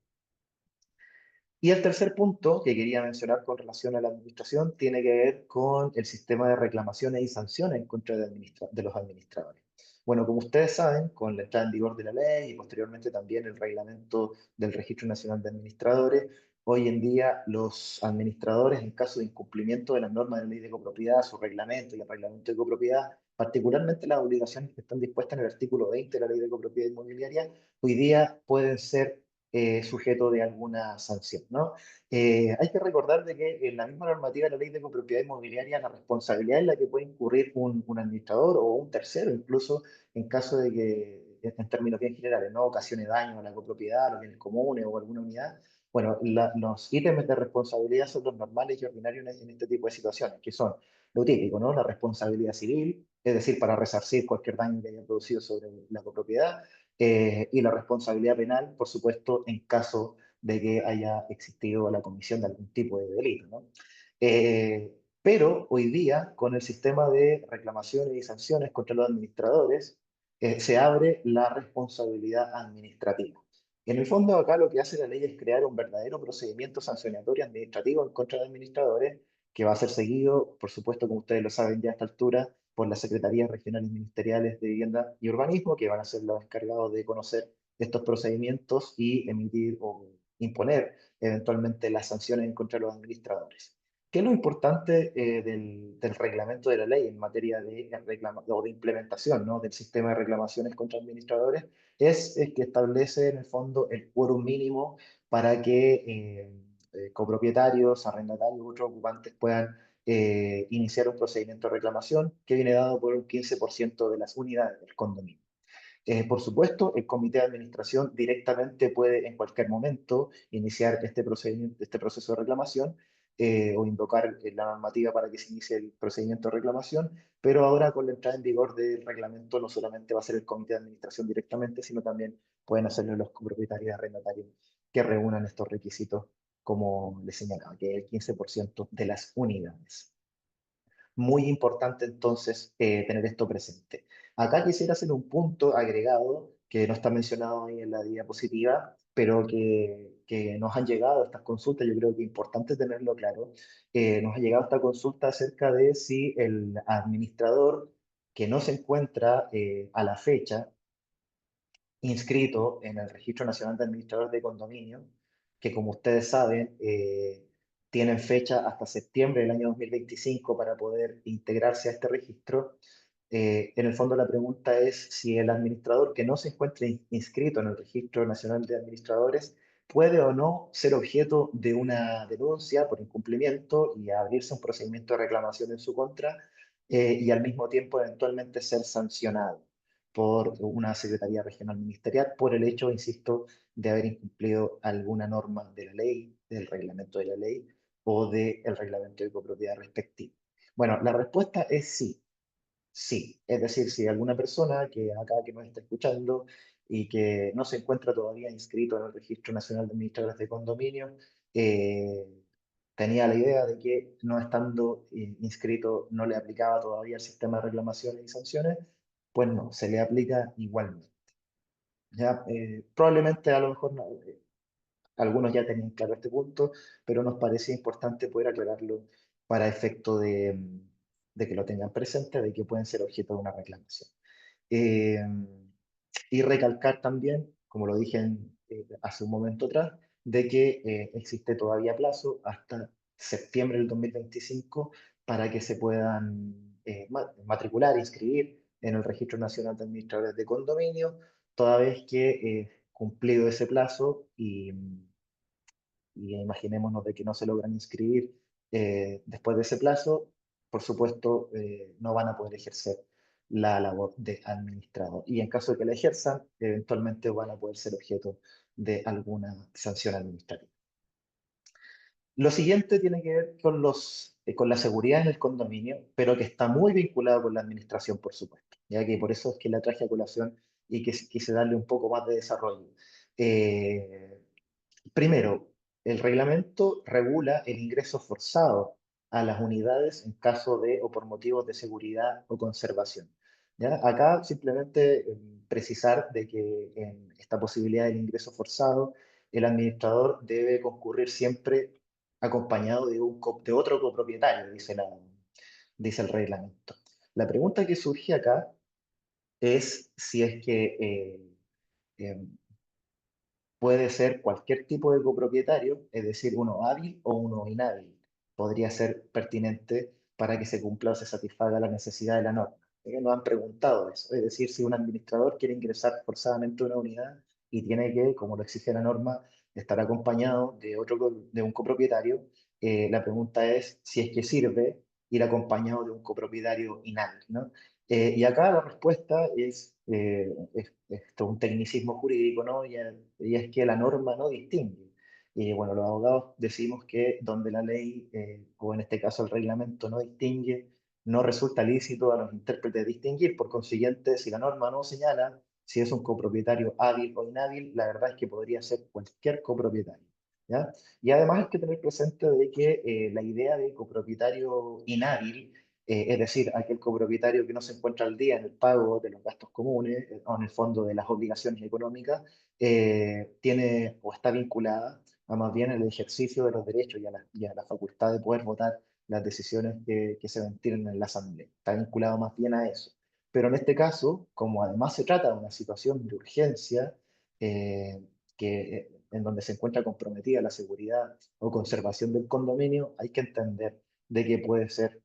[SPEAKER 1] Y el tercer punto que quería mencionar con relación a la administración tiene que ver con el sistema de reclamaciones y sanciones en contra de los administradores. Bueno, como ustedes saben, con la entrada en vigor de la ley y posteriormente también el reglamento del Registro Nacional de Administradores, hoy en día los administradores, en caso de incumplimiento de las normas de la ley de copropiedad, su reglamento y el reglamento de copropiedad, particularmente las obligaciones que están dispuestas en el artículo 20 de la ley de copropiedad inmobiliaria, hoy día pueden ser sujeto de alguna sanción, ¿no? Hay que recordar de que en la misma normativa de la ley de copropiedad inmobiliaria, la responsabilidad en la que puede incurrir un administrador o un tercero, incluso en caso de que, en términos bien generales, no ocasione daño a la copropiedad, a los bienes comunes o a alguna unidad. Bueno, los ítems de responsabilidad son los normales y ordinarios en este tipo de situaciones, que son lo típico, ¿no? La responsabilidad civil, es decir, para resarcir cualquier daño que haya producido sobre la copropiedad, y la responsabilidad penal, por supuesto, en caso de que haya existido la comisión de algún tipo de delito, ¿no? Pero hoy día, con el sistema de reclamaciones y sanciones contra los administradores, se abre la responsabilidad administrativa. En el fondo, acá lo que hace la ley es crear un verdadero procedimiento sancionatorio administrativo en contra de administradores, que va a ser seguido, por supuesto, como ustedes lo saben ya a esta altura, por las Secretarías Regionales Ministeriales de Vivienda y Urbanismo, que van a ser los encargados de conocer estos procedimientos y emitir o imponer eventualmente las sanciones en contra de los administradores. ¿Qué es lo importante del reglamento de la ley en materia o de implementación, ¿no? Del sistema de reclamaciones contra administradores? Es que establece en el fondo el quórum mínimo para que copropietarios, arrendatarios u otros ocupantes puedan iniciar un procedimiento de reclamación que viene dado por un 15% de las unidades del condominio. Por supuesto, el comité de administración directamente puede en cualquier momento iniciar este procedimiento, este proceso de reclamación o invocar la normativa para que se inicie el procedimiento de reclamación, pero ahora con la entrada en vigor del reglamento no solamente va a ser el comité de administración directamente, sino también pueden hacerlo los copropietarios y arrendatarios que reúnan estos requisitos, como les señalaba, que es el 15% de las unidades. Muy importante entonces tener esto presente. Acá quisiera hacer un punto agregado que no está mencionado ahí en la diapositiva, pero que nos han llegado estas consultas, yo creo que es importante tenerlo claro. Nos ha llegado esta consulta acerca de si el administrador que no se encuentra a la fecha inscrito en el Registro Nacional de Administradores de Condominio, que como ustedes saben, tienen fecha hasta septiembre del año 2025 para poder integrarse a este registro. En el fondo la pregunta es si el administrador que no se encuentre inscrito en el Registro Nacional de Administradores puede o no ser objeto de una denuncia por incumplimiento y abrirse un procedimiento de reclamación en su contra, y al mismo tiempo eventualmente ser sancionado por una Secretaría Regional Ministerial por el hecho, insisto, de haber incumplido alguna norma de la ley, del reglamento de la ley o del reglamento de copropiedad respectivo. Bueno, la respuesta es sí, sí. Es decir, si alguna persona que acá que nos está escuchando y que no se encuentra todavía inscrito en el Registro Nacional de Administradores de Condominio, eh, tenía la idea de que no estando inscrito no le aplicaba todavía el sistema de reclamaciones y sanciones, pues no, se le aplica igualmente. ¿Ya? Probablemente a lo mejor algunos ya tenían claro este punto, pero nos parece importante poder aclararlo para efecto de que lo tengan presente, de que pueden ser objeto de una reclamación. Eh, y recalcar también, como lo dije hace un momento atrás, de que existe todavía plazo hasta septiembre del 2025 para que se puedan matricular, inscribir en el Registro Nacional de Administradores de Condominio, toda vez que cumplido ese plazo y imaginémonos de que no se logran inscribir después de ese plazo, por supuesto, no van a poder ejercer la labor de administrador. Y en caso de que la ejerzan, eventualmente van a poder ser objeto de alguna sanción administrativa. Lo siguiente tiene que ver con la seguridad en el condominio, pero que está muy vinculado con la administración, por supuesto, ya que por eso es que la traje a colación y que quise darle un poco más de desarrollo. Eh, Primero, el reglamento regula el ingreso forzado a las unidades en caso de o por motivos de seguridad o conservación. ¿Ya? Acá simplemente precisar de que en esta posibilidad del ingreso forzado, el administrador debe concurrir siempre acompañado de otro copropietario, dice el reglamento. La pregunta que surge acá es si es que eh, puede ser cualquier tipo de copropietario, es decir, uno hábil o uno inhábil. Podría ser pertinente para que se cumpla o se satisfaga la necesidad de la norma. Nos han preguntado eso, es decir, si un administrador quiere ingresar forzadamente a una unidad y tiene que, como lo exige la norma, estar acompañado de un copropietario, la pregunta es si es que sirve ir acompañado de un copropietario inhábil, ¿no? Y acá la respuesta es todo un tecnicismo jurídico, ¿no? Y es que la norma no distingue. Y bueno, los abogados decimos que donde la ley, o en este caso el reglamento, no distingue, no resulta lícito a los intérpretes distinguir. Por consiguiente, si la norma no señala si es un copropietario hábil o inhábil, la verdad es que podría ser cualquier copropietario, ¿ya? Y además hay que tener presente de que la idea de copropietario inhábil, es decir, aquel copropietario que no se encuentra al día en el pago de los gastos comunes o en el fondo de las obligaciones económicas, tiene o está vinculada a más bien el ejercicio de los derechos y a la facultad de poder votar las decisiones que se ventilen en la Asamblea. Está vinculado más bien a eso. Pero en este caso, como además se trata de una situación de urgencia, en donde se encuentra comprometida la seguridad o conservación del condominio, hay que entender de que puede ser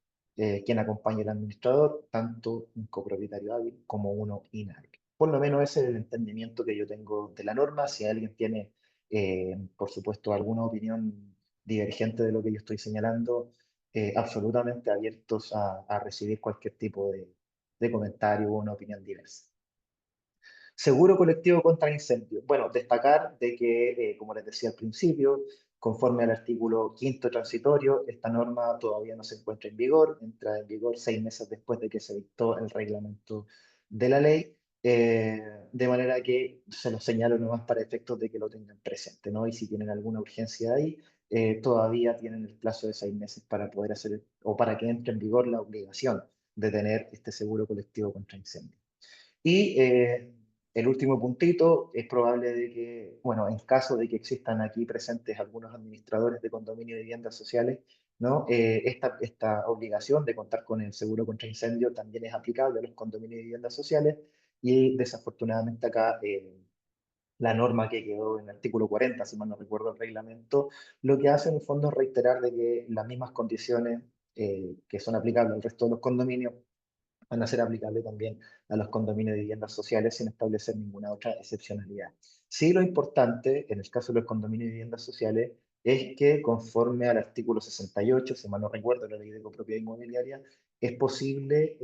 [SPEAKER 1] quien acompañe al administrador, tanto un copropietario hábil como uno inhábil. Por lo menos ese es el entendimiento que yo tengo de la norma. Si alguien tiene, por supuesto, alguna opinión divergente de lo que yo estoy señalando, absolutamente abiertos a recibir cualquier tipo de comentario o una opinión diversa. Seguro colectivo contra incendios. Bueno, destacar de que, como les decía al principio, conforme al artículo quinto transitorio, esta norma todavía no se encuentra en vigor, entra en vigor 6 meses después de que se dictó el reglamento de la ley, de manera que se los señalo nomás para efectos de que lo tengan presente, ¿no? Y si tienen alguna urgencia ahí, todavía tienen el plazo de 6 meses para poder hacer, o para que entre en vigor la obligación de tener este seguro colectivo contra incendios. Y el último puntito, es probable de que, bueno, en caso de que existan aquí presentes algunos administradores de condominio y viviendas sociales, ¿no? Esta obligación de contar con el seguro contra incendio también es aplicable a los condominios y viviendas sociales y desafortunadamente acá la norma que quedó en el artículo 40, si mal no recuerdo el reglamento, lo que hace en el fondo es reiterar de que las mismas condiciones que son aplicables al resto de los condominios van a ser aplicables también a los condominios de viviendas sociales sin establecer ninguna otra excepcionalidad. Sí, lo importante en el caso de los condominios de viviendas sociales es que conforme al artículo 68, si mal no recuerdo, la ley de copropiedad inmobiliaria, es posible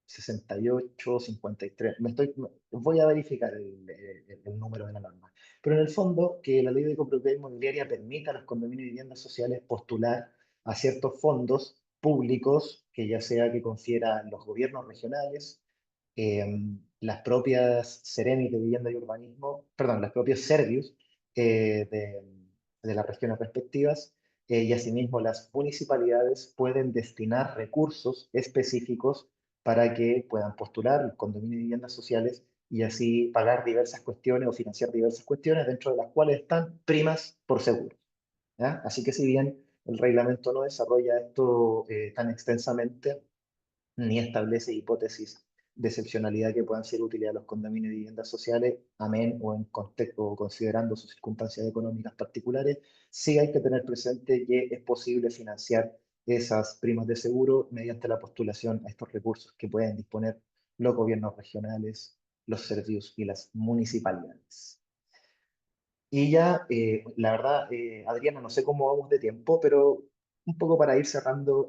[SPEAKER 1] 68, 53, voy a verificar el número de la norma, pero en el fondo que la ley de copropiedad inmobiliaria permita a los condominios de viviendas sociales postular a ciertos fondos públicos que ya sea que confieran los gobiernos regionales, las propias Ceremi de Vivienda y Urbanismo, perdón, las propias Servius de las regiones respectivas, y asimismo las municipalidades pueden destinar recursos específicos para que puedan postular los condominios y viviendas sociales y así pagar diversas cuestiones o financiar diversas cuestiones, dentro de las cuales están primas por seguro, ¿ya? Así que si bien el reglamento no desarrolla esto tan extensamente, ni establece hipótesis de excepcionalidad que puedan ser útiles a los condominios y viviendas sociales, amén o en contexto o considerando sus circunstancias económicas particulares, sí hay que tener presente que es posible financiar esas primas de seguro mediante la postulación a estos recursos que pueden disponer los gobiernos regionales, los servicios y las municipalidades. Y ya, la verdad, Adriana, no sé cómo vamos de tiempo, pero un poco para ir cerrando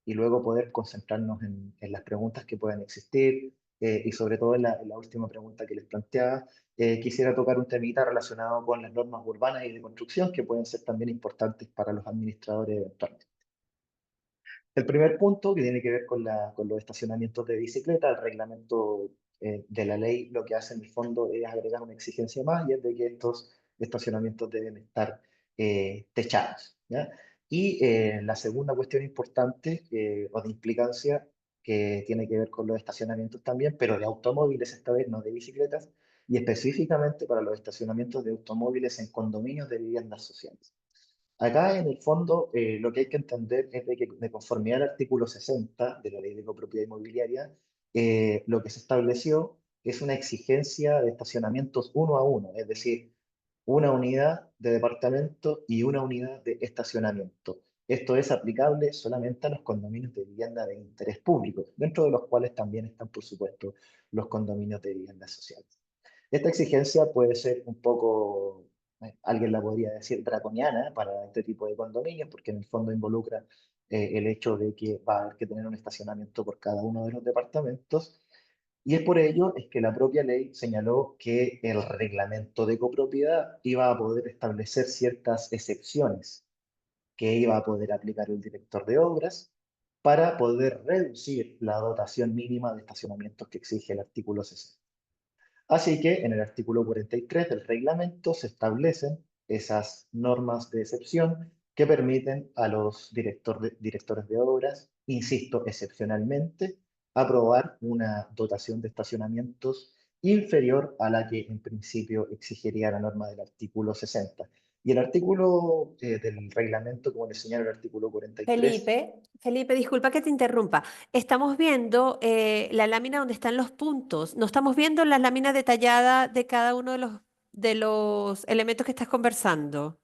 [SPEAKER 1] y luego poder concentrarnos en las preguntas que puedan existir y sobre todo en la última pregunta que les planteaba, quisiera tocar un temita relacionado con las normas urbanas y de construcción que pueden ser también importantes para los administradores eventualmente. El primer punto, que tiene que ver con los estacionamientos de bicicleta, el reglamento de la ley lo que hace en el fondo es agregar una exigencia más y es de que estos estacionamientos deben estar techados, ¿ya? Y la segunda cuestión importante o de implicancia que tiene que ver con los estacionamientos también, pero de automóviles esta vez, no de bicicletas, y específicamente para los estacionamientos de automóviles en condominios de viviendas sociales. Acá, en el fondo, lo que hay que entender es de que, de conformidad al artículo 60 de la Ley de Copropiedad Inmobiliaria, lo que se estableció es una exigencia de estacionamientos uno a uno, es decir, una unidad de departamento y una unidad de estacionamiento. Esto es aplicable solamente a los condominios de vivienda de interés público, dentro de los cuales también están, por supuesto, los condominios de viviendas sociales. Esta exigencia puede ser un poco, alguien la podría decir draconiana para este tipo de condominios, porque en el fondo involucra el hecho de que va a haber que tener un estacionamiento por cada uno de los departamentos, y es por ello es que la propia ley señaló que el reglamento de copropiedad iba a poder establecer ciertas excepciones que iba a poder aplicar el director de obras para poder reducir la dotación mínima de estacionamientos que exige el artículo 60. Así que en el artículo 43 del reglamento se establecen esas normas de excepción que permiten a los directores de obras, insisto, excepcionalmente, aprobar una dotación de estacionamientos inferior a la que en principio exigiría la norma del artículo 60. Y el artículo del reglamento, como les señala el artículo 43,
[SPEAKER 2] Felipe, disculpa que te interrumpa. Estamos viendo la lámina donde están los puntos. No estamos viendo la lámina detallada de cada uno de los elementos que estás conversando.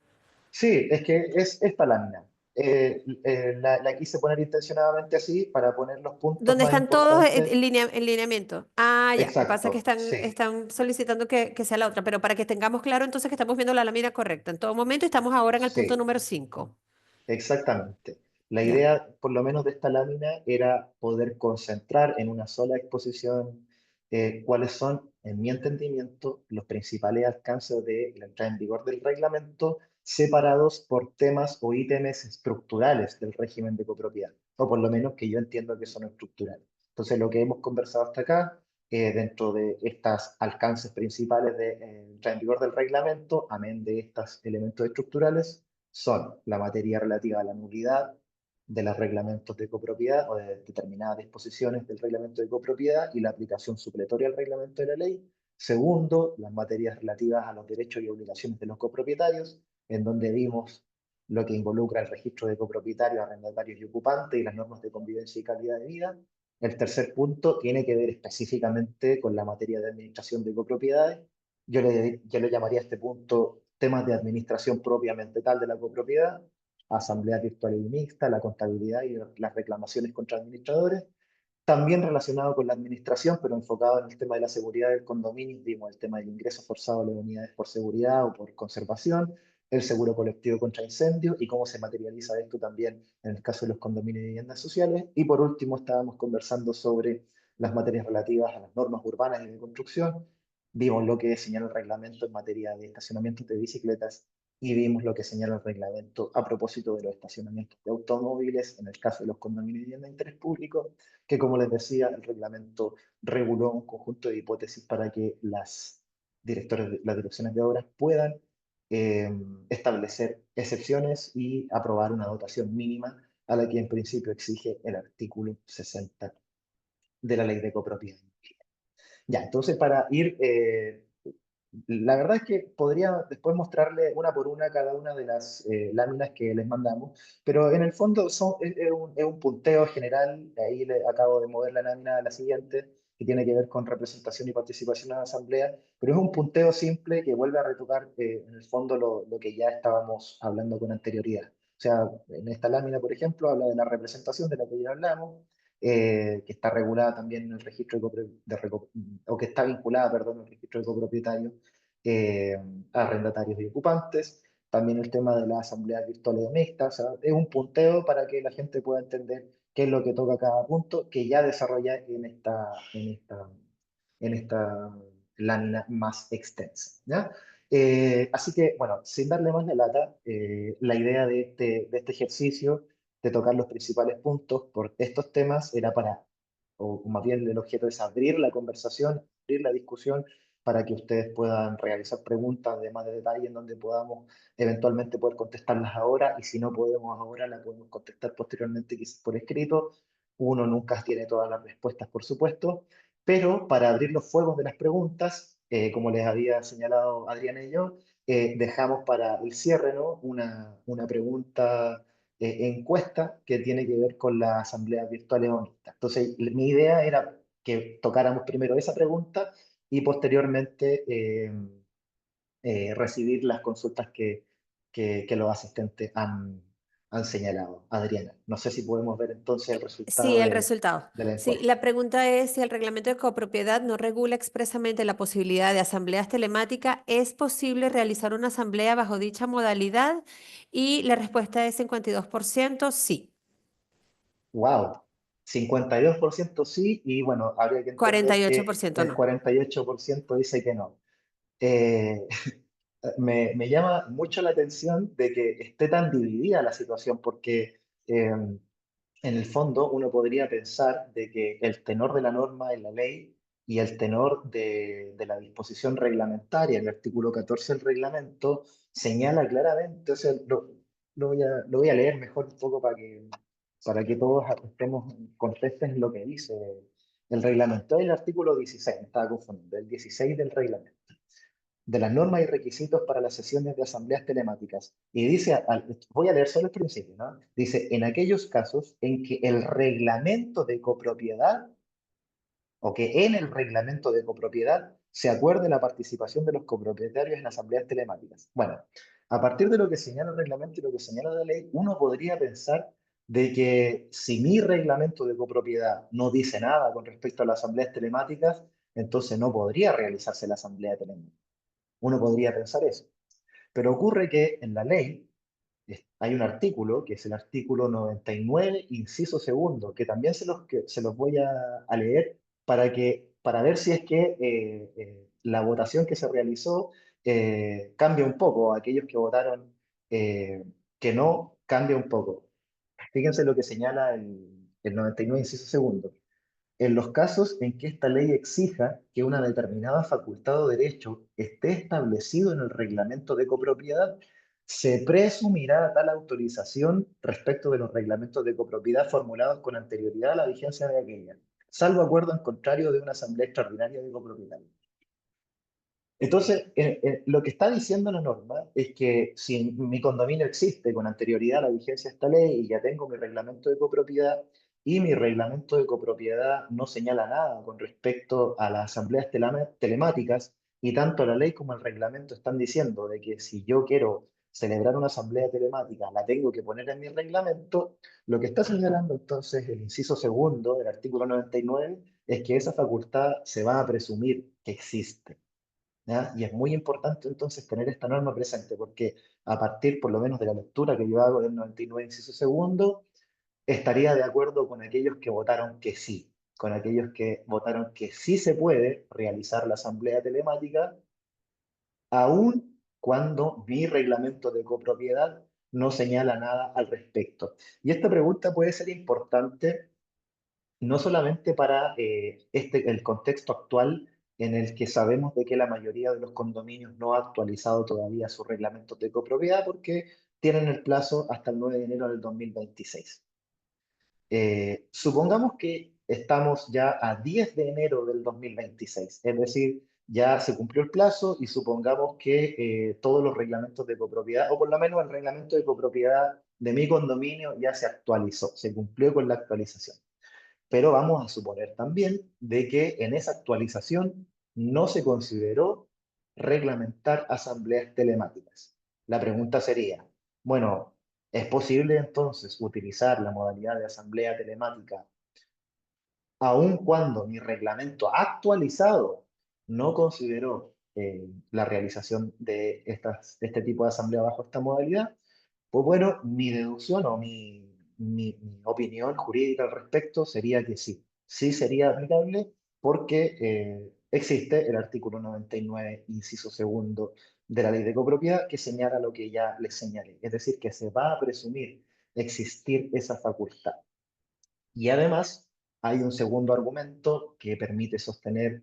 [SPEAKER 1] sí, es que es esta lámina. La quise poner intencionadamente así para poner los puntos
[SPEAKER 2] Donde
[SPEAKER 1] más
[SPEAKER 2] están todos
[SPEAKER 1] importantes.
[SPEAKER 2] en lineamiento. Ah, ya. Lo que pasa es que
[SPEAKER 1] Exacto, sí,
[SPEAKER 2] están solicitando que sea la otra, pero para que tengamos claro entonces que estamos viendo la lámina correcta en todo momento y estamos ahora en el punto
[SPEAKER 1] sí.
[SPEAKER 2] número 5.
[SPEAKER 1] Exactamente. La
[SPEAKER 2] Ya.
[SPEAKER 1] idea, por lo menos de esta lámina, era poder concentrar en una sola exposición cuáles son, en mi entendimiento, los principales alcances de la entrada en vigor del reglamento, separados por temas o ítems estructurales del régimen de copropiedad, o por lo menos que yo entiendo que son estructurales. Entonces, lo que hemos conversado hasta acá, dentro de estos alcances principales de entrada en vigor del reglamento, amén de estos elementos estructurales, son la materia relativa a la nulidad de los reglamentos de copropiedad o de determinadas disposiciones del reglamento de copropiedad y la aplicación supletoria al reglamento de la ley. Segundo, las materias relativas a los derechos y obligaciones de los copropietarios, en donde vimos lo que involucra el registro de copropietarios, arrendatarios y ocupantes y las normas de convivencia y calidad de vida. El tercer punto tiene que ver específicamente con la materia de administración de copropiedades. Yo le llamaría a este punto temas de administración propiamente tal de la copropiedad, asamblea virtual y mixta, la contabilidad y las reclamaciones contra administradores. También relacionado con la administración, pero enfocado en el tema de la seguridad del condominio, vimos el tema del ingreso forzado a las unidades por seguridad o por conservación, el seguro colectivo contra incendios y cómo se materializa esto también en el caso de los condominios y viviendas sociales. Y por último, estábamos conversando sobre las materias relativas a las normas urbanas y de construcción. Vimos lo que señala el reglamento en materia de estacionamientos de bicicletas y vimos lo que señala el reglamento a propósito de los estacionamientos de automóviles en el caso de los condominios y viviendas de interés público, que como les decía, el reglamento reguló un conjunto de hipótesis para que las direcciones de obras puedan eh, establecer excepciones y aprobar una dotación mínima a la que en principio exige el artículo 60 de la ley de copropiedad. Ya, entonces para ir la verdad es que podría después mostrarle una por una cada una de las láminas que les mandamos, pero en el fondo es un punteo general. Ahí le acabo de mover la lámina a la siguiente, que tiene que ver con representación y participación en la asamblea, pero es un punteo simple que vuelve a retocar en el fondo lo que ya estábamos hablando con anterioridad. O sea, en esta lámina, por ejemplo, habla de la representación de la que ya hablamos, que está regulada también en el registro o que está vinculada, perdón, al registro de copropietarios, eh, arrendatarios y ocupantes. También el tema de las asambleas virtuales o mixtas. O sea, es un punteo para que la gente pueda entender qué es lo que toca cada punto, que ya desarrolla en esta lámina más extensa, ¿ya? Así que, bueno, sin darle más de lata, la idea de este ejercicio, de tocar los principales puntos por estos temas, era para, o más bien el objeto es abrir la conversación, abrir la discusión, para que ustedes puedan realizar preguntas de más de detalle en donde podamos eventualmente poder contestarlas ahora, y si no podemos ahora, la podemos contestar posteriormente quizás por escrito. Uno nunca tiene todas las respuestas, por supuesto, pero para abrir los fuegos de las preguntas, como les había señalado Adrián y yo, dejamos para el cierre, ¿no? Una pregunta encuesta que tiene que ver con las asambleas virtuales o mixtas. Entonces, mi idea era que tocáramos primero esa pregunta y posteriormente recibir las consultas que los asistentes han señalado. Adriana, no sé si podemos ver entonces el
[SPEAKER 2] Sí,
[SPEAKER 1] resultado
[SPEAKER 2] el resultado.
[SPEAKER 1] de la
[SPEAKER 2] Sí,
[SPEAKER 1] encuesta.
[SPEAKER 2] la pregunta es si el reglamento de copropiedad no regula expresamente la posibilidad de asambleas telemáticas, ¿es posible realizar una asamblea bajo dicha modalidad? Y la respuesta es 52% sí.
[SPEAKER 1] ¡Wow! 52% sí, y bueno, habría que
[SPEAKER 2] cuarenta
[SPEAKER 1] entender
[SPEAKER 2] y ocho por
[SPEAKER 1] que
[SPEAKER 2] ciento
[SPEAKER 1] el
[SPEAKER 2] no.
[SPEAKER 1] 48% dice que no. Eh, me llama mucho la atención de que esté tan dividida la situación, porque en el fondo uno podría pensar de que el tenor de la norma en la ley y el tenor de la disposición reglamentaria, el artículo 14 del reglamento, señala claramente. O sea, lo voy a leer mejor un poco para que todos estemos contextos en lo que dice el reglamento. Es el artículo 16, me estaba confundiendo, el 16 del reglamento, de las normas y requisitos para las sesiones de asambleas telemáticas. Y dice, voy a leer solo el principio, ¿no? Dice, en aquellos casos en que el reglamento de copropiedad, o que en el reglamento de copropiedad se acuerde la participación de los copropietarios en asambleas telemáticas. Bueno, a partir de lo que señala el reglamento y lo que señala la ley, uno podría pensar de que si mi reglamento de copropiedad no dice nada con respecto a las asambleas telemáticas, entonces no podría realizarse la asamblea telemática. Uno podría pensar eso. Pero ocurre que en la ley hay un artículo, que es el artículo 99, inciso segundo, que también se los voy a leer para ver si es que la votación que se realizó cambia un poco. Aquellos que votaron eh, que no, cambia un poco. Fíjense lo que señala el 99, inciso segundo. En los casos en que esta ley exija que una determinada facultad o derecho esté establecido en el reglamento de copropiedad, se presumirá tal autorización respecto de los reglamentos de copropiedad formulados con anterioridad a la vigencia de aquella, salvo acuerdo en contrario de una asamblea extraordinaria de copropietarios. Entonces, lo que está diciendo la norma es que si mi condominio existe con anterioridad a la vigencia de esta ley y ya tengo mi reglamento de copropiedad, y mi reglamento de copropiedad no señala nada con respecto a las asambleas telemáticas, y tanto la ley como el reglamento están diciendo de que si yo quiero celebrar una asamblea telemática, la tengo que poner en mi reglamento. Lo que está señalando entonces el inciso segundo del artículo 99 es que esa facultad se va a presumir que existe. ¿Ya? Y es muy importante entonces tener esta norma presente, porque a partir por lo menos de la lectura que yo hago del 99, inciso segundo, estaría de acuerdo con aquellos que votaron que sí, con aquellos que votaron que sí se puede realizar la asamblea telemática, aun cuando mi reglamento de copropiedad no señala nada al respecto. Y esta pregunta puede ser importante no solamente para el contexto actual, en el que sabemos de que la mayoría de los condominios no ha actualizado todavía sus reglamentos de copropiedad, porque tienen el plazo hasta el 9 de enero del 2026. Supongamos que estamos ya a 10 de enero del 2026, es decir, ya se cumplió el plazo y supongamos que todos los reglamentos de copropiedad, o por lo menos el reglamento de copropiedad de mi condominio ya se actualizó, se cumplió con la actualización. Pero vamos a suponer también de que en esa actualización no se consideró reglamentar asambleas telemáticas. La pregunta sería, bueno, ¿es posible entonces utilizar la modalidad de asamblea telemática aun cuando mi reglamento actualizado no consideró la realización de este tipo de asamblea bajo esta modalidad? Pues bueno, mi deducción o mi opinión jurídica al respecto sería que sí, sí sería aplicable porque existe el artículo 99, inciso segundo de la ley de copropiedad que señala lo que ya les señalé, es decir, que se va a presumir existir esa facultad. Y además hay un segundo argumento que permite sostener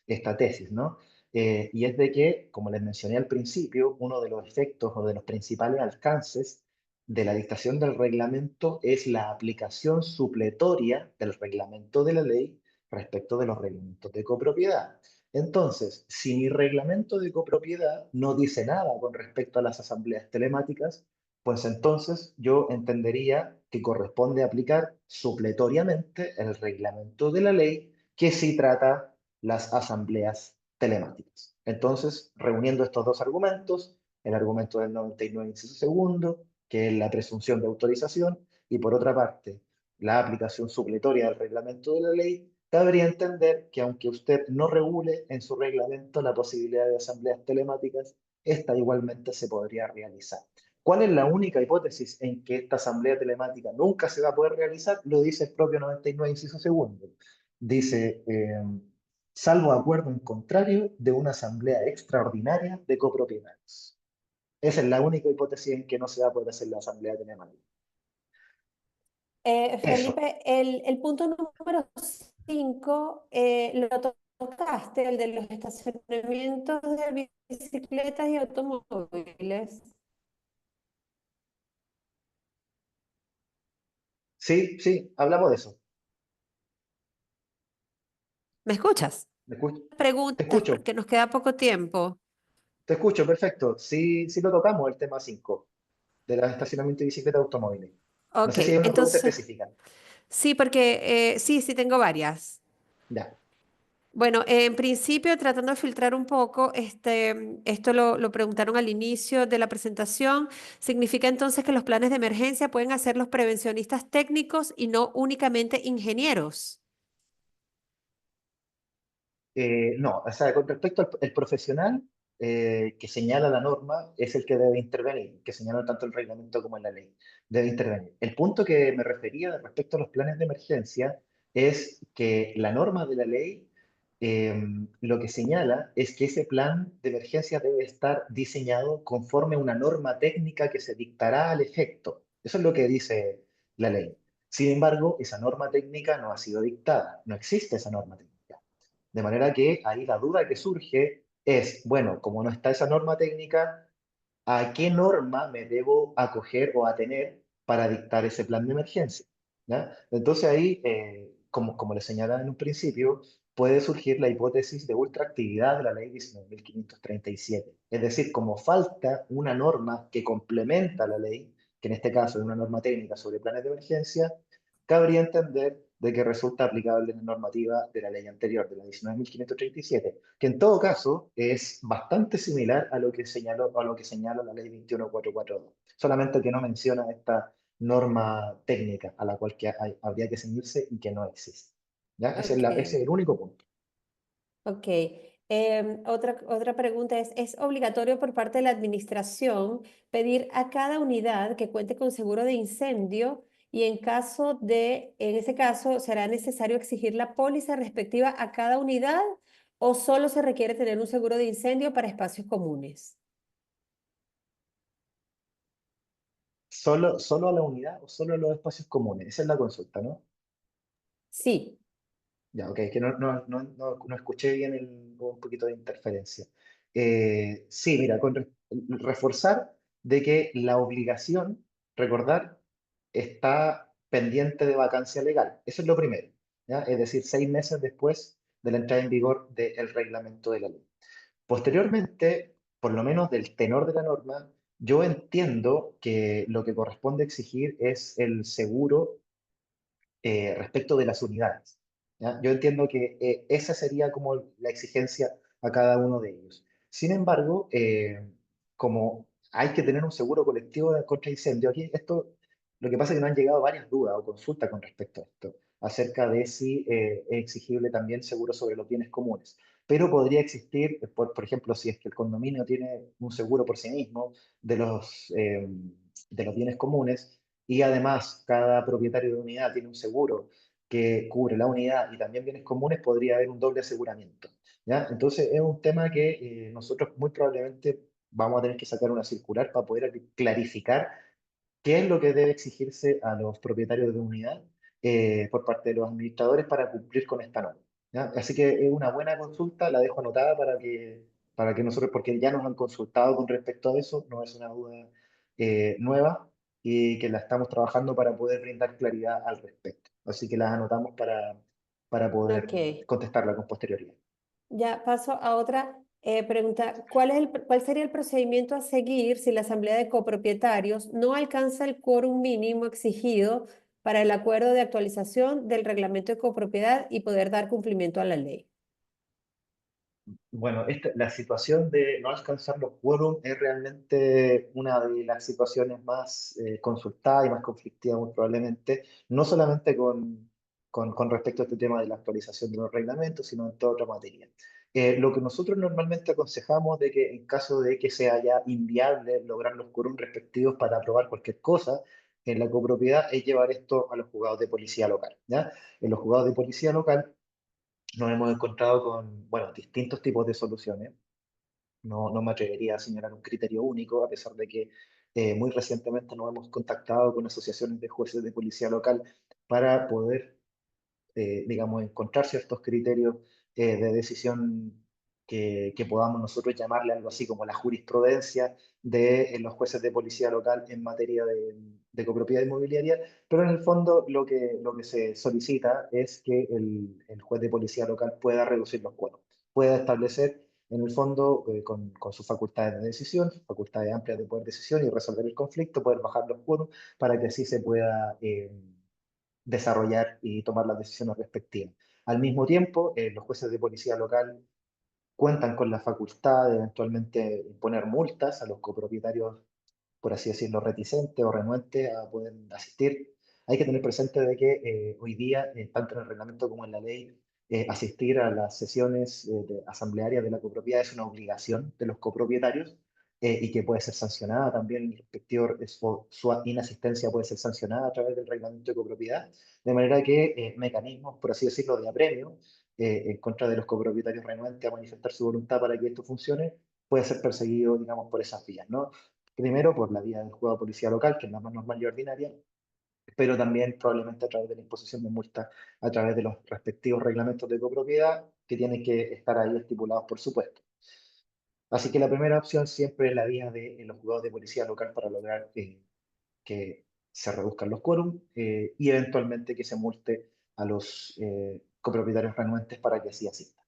[SPEAKER 1] esta tesis, ¿no? Y es de que, como les mencioné al principio, uno de los efectos o de los principales alcances de la dictación del reglamento es la aplicación supletoria del reglamento de la ley respecto de los reglamentos de copropiedad. Entonces, si mi reglamento de copropiedad no dice nada con respecto a las asambleas telemáticas, pues entonces yo entendería que corresponde aplicar supletoriamente el reglamento de la ley que sí trata las asambleas telemáticas. Entonces, reuniendo estos dos argumentos, el argumento del 99, inciso segundo, que es la presunción de autorización, y por otra parte, la aplicación supletoria del reglamento de la ley, cabría entender que aunque usted no regule en su reglamento la posibilidad de asambleas telemáticas, esta igualmente se podría realizar. ¿Cuál es la única hipótesis en que esta asamblea telemática nunca se va a poder realizar? Lo dice el propio 99, inciso segundo. Dice, salvo acuerdo en contrario de una asamblea extraordinaria de copropietarios. Esa es la única hipótesis en que no se va a poder hacer la asamblea telemática. Eso.
[SPEAKER 2] Felipe, el punto número 5 lo tocaste, el de los estacionamientos de bicicletas y automóviles.
[SPEAKER 1] Sí, sí, hablamos de eso.
[SPEAKER 2] ¿Me escuchas?
[SPEAKER 1] ¿Me escucho? Te
[SPEAKER 2] Preguntas
[SPEAKER 1] escucho,
[SPEAKER 2] porque nos queda poco tiempo.
[SPEAKER 1] te escucho, perfecto. Sí, sí lo tocamos, el tema 5 de los estacionamientos de bicicleta automóviles. No
[SPEAKER 2] Ok,
[SPEAKER 1] sé si hay una pregunta
[SPEAKER 2] entonces,
[SPEAKER 1] específica.
[SPEAKER 2] sí, porque sí tengo varias.
[SPEAKER 1] Ya.
[SPEAKER 2] Bueno, en principio, tratando de filtrar un poco, esto lo preguntaron al inicio de la presentación. ¿Significa entonces que los planes de emergencia pueden hacer los prevencionistas técnicos y no únicamente ingenieros?
[SPEAKER 1] No, o sea, con respecto al el profesional que señala la norma, es el que debe intervenir, que señala tanto el reglamento como en la ley, debe intervenir. El punto que me refería respecto a los planes de emergencia es que la norma de la ley lo que señala es que ese plan de emergencia debe estar diseñado conforme a una norma técnica que se dictará al efecto. Eso es lo que dice la ley. Sin embargo, esa norma técnica no ha sido dictada, no existe esa norma técnica. De manera que ahí la duda que surge es, bueno, como no está esa norma técnica, ¿a qué norma me debo acoger o atener para dictar ese plan de emergencia? ¿Ya? Entonces ahí, como le señalaba en un principio, puede surgir la hipótesis de ultraactividad de la ley 19.537. Es decir, como falta una norma que complementa la ley, que en este caso es una norma técnica sobre planes de emergencia, cabría entender de que resulta aplicable la normativa de la ley anterior, de la 19.537, que en todo caso es bastante similar a lo que señala la ley 21442, solamente que no menciona esta norma técnica a la cual habría que ceñirse y que no existe. ¿Ya?
[SPEAKER 2] Ok,
[SPEAKER 1] Ese es el único punto.
[SPEAKER 2] ok. Otra pregunta ¿es obligatorio por parte de la administración pedir a cada unidad que cuente con seguro de incendio y en ese caso, será necesario exigir la póliza respectiva a cada unidad o solo se requiere tener un seguro de incendio para espacios comunes?
[SPEAKER 1] ¿Solo a la unidad o solo a los espacios comunes? Esa es la consulta, ¿no?
[SPEAKER 2] Sí.
[SPEAKER 1] Ya, ok, es que no escuché bien hubo un poquito de interferencia. Sí, mira, reforzar de que la obligación, recordar, está pendiente de vacancia legal. Eso es lo primero, ¿ya? Es decir, 6 meses después de la entrada en vigor del reglamento de la ley. Posteriormente, por lo menos del tenor de la norma, yo entiendo que lo que corresponde exigir es el seguro respecto de las unidades. ¿Ya? Yo entiendo que esa sería como la exigencia a cada uno de ellos. Sin embargo, como hay que tener un seguro colectivo contra incendio, aquí esto, lo que pasa es que nos han llegado varias dudas o consultas con respecto a esto, acerca de si es exigible también seguro sobre los bienes comunes. Pero podría existir, por ejemplo, si es que el condominio tiene un seguro por sí mismo de los bienes comunes, y además cada propietario de unidad tiene un seguro que cubre la unidad y también bienes comunes, podría haber un doble aseguramiento. ¿Ya? Entonces es un tema que nosotros muy probablemente vamos a tener que sacar una circular para poder clarificar qué es lo que debe exigirse a los propietarios de unidad por parte de los administradores para cumplir con esta norma. ¿Ya? Así que es una buena consulta, la dejo anotada para que nosotros, porque ya nos han consultado con respecto a eso, no es una duda nueva y que la estamos trabajando para poder brindar claridad al respecto. Así que las anotamos para poder
[SPEAKER 2] Ok.
[SPEAKER 1] contestarla con posterioridad.
[SPEAKER 2] Ya paso a otra pregunta. ¿Cuál sería el procedimiento a seguir si la asamblea de copropietarios no alcanza el quórum mínimo exigido para el acuerdo de actualización del reglamento de copropiedad y poder dar cumplimiento a la ley?
[SPEAKER 1] Bueno, la situación de no alcanzar los quórum es realmente una de las situaciones más consultadas y más conflictivas, muy probablemente, no solamente con respecto a este tema de la actualización de los reglamentos, sino en toda otra materia. Lo que nosotros normalmente aconsejamos de que en caso de que sea ya inviable lograr los quórum respectivos para aprobar cualquier cosa en la copropiedad es llevar esto a los juzgados de policía local, ¿ya? En los juzgados de policía local nos hemos encontrado con, bueno, distintos tipos de soluciones. No me atrevería a señalar un criterio único, a pesar de que muy recientemente nos hemos contactado con asociaciones de jueces de policía local para poder digamos, encontrar ciertos criterios de decisión que podamos nosotros llamarle algo así como la jurisprudencia de los jueces de policía local en materia de copropiedad inmobiliaria, pero en el fondo lo que se solicita es que el juez de policía local pueda reducir los cuerpos, pueda establecer en el fondo, con sus facultades de decisión, sus facultades amplias de poder decisión y resolver el conflicto, poder bajar los quórum para que así se pueda desarrollar y tomar las decisiones respectivas. Al mismo tiempo, los jueces de policía local cuentan con la facultad de eventualmente imponer multas a los copropietarios, por así decirlo, reticentes o renuentes a poder asistir. Hay que tener presente de que hoy día, tanto en el reglamento como en la ley, asistir a las sesiones asamblearias de la copropiedad es una obligación de los copropietarios y que puede ser sancionada también, el respectivo, su inasistencia puede ser sancionada a través del reglamento de copropiedad, de manera que mecanismos, por así decirlo, de apremio en contra de los copropietarios renuentes a manifestar su voluntad para que esto funcione, puede ser perseguido, digamos, por esas vías, ¿no? Primero por la vía del juzgado de policía local, que es la más normal y ordinaria, pero también probablemente a través de la imposición de multas, a través de los respectivos reglamentos de copropiedad, que tienen que estar ahí estipulados, por supuesto. Así que la primera opción siempre es la vía de los juzgados de policía local para lograr que se reduzcan los quórum y eventualmente que se multe a los copropietarios renuentes para que así asistan.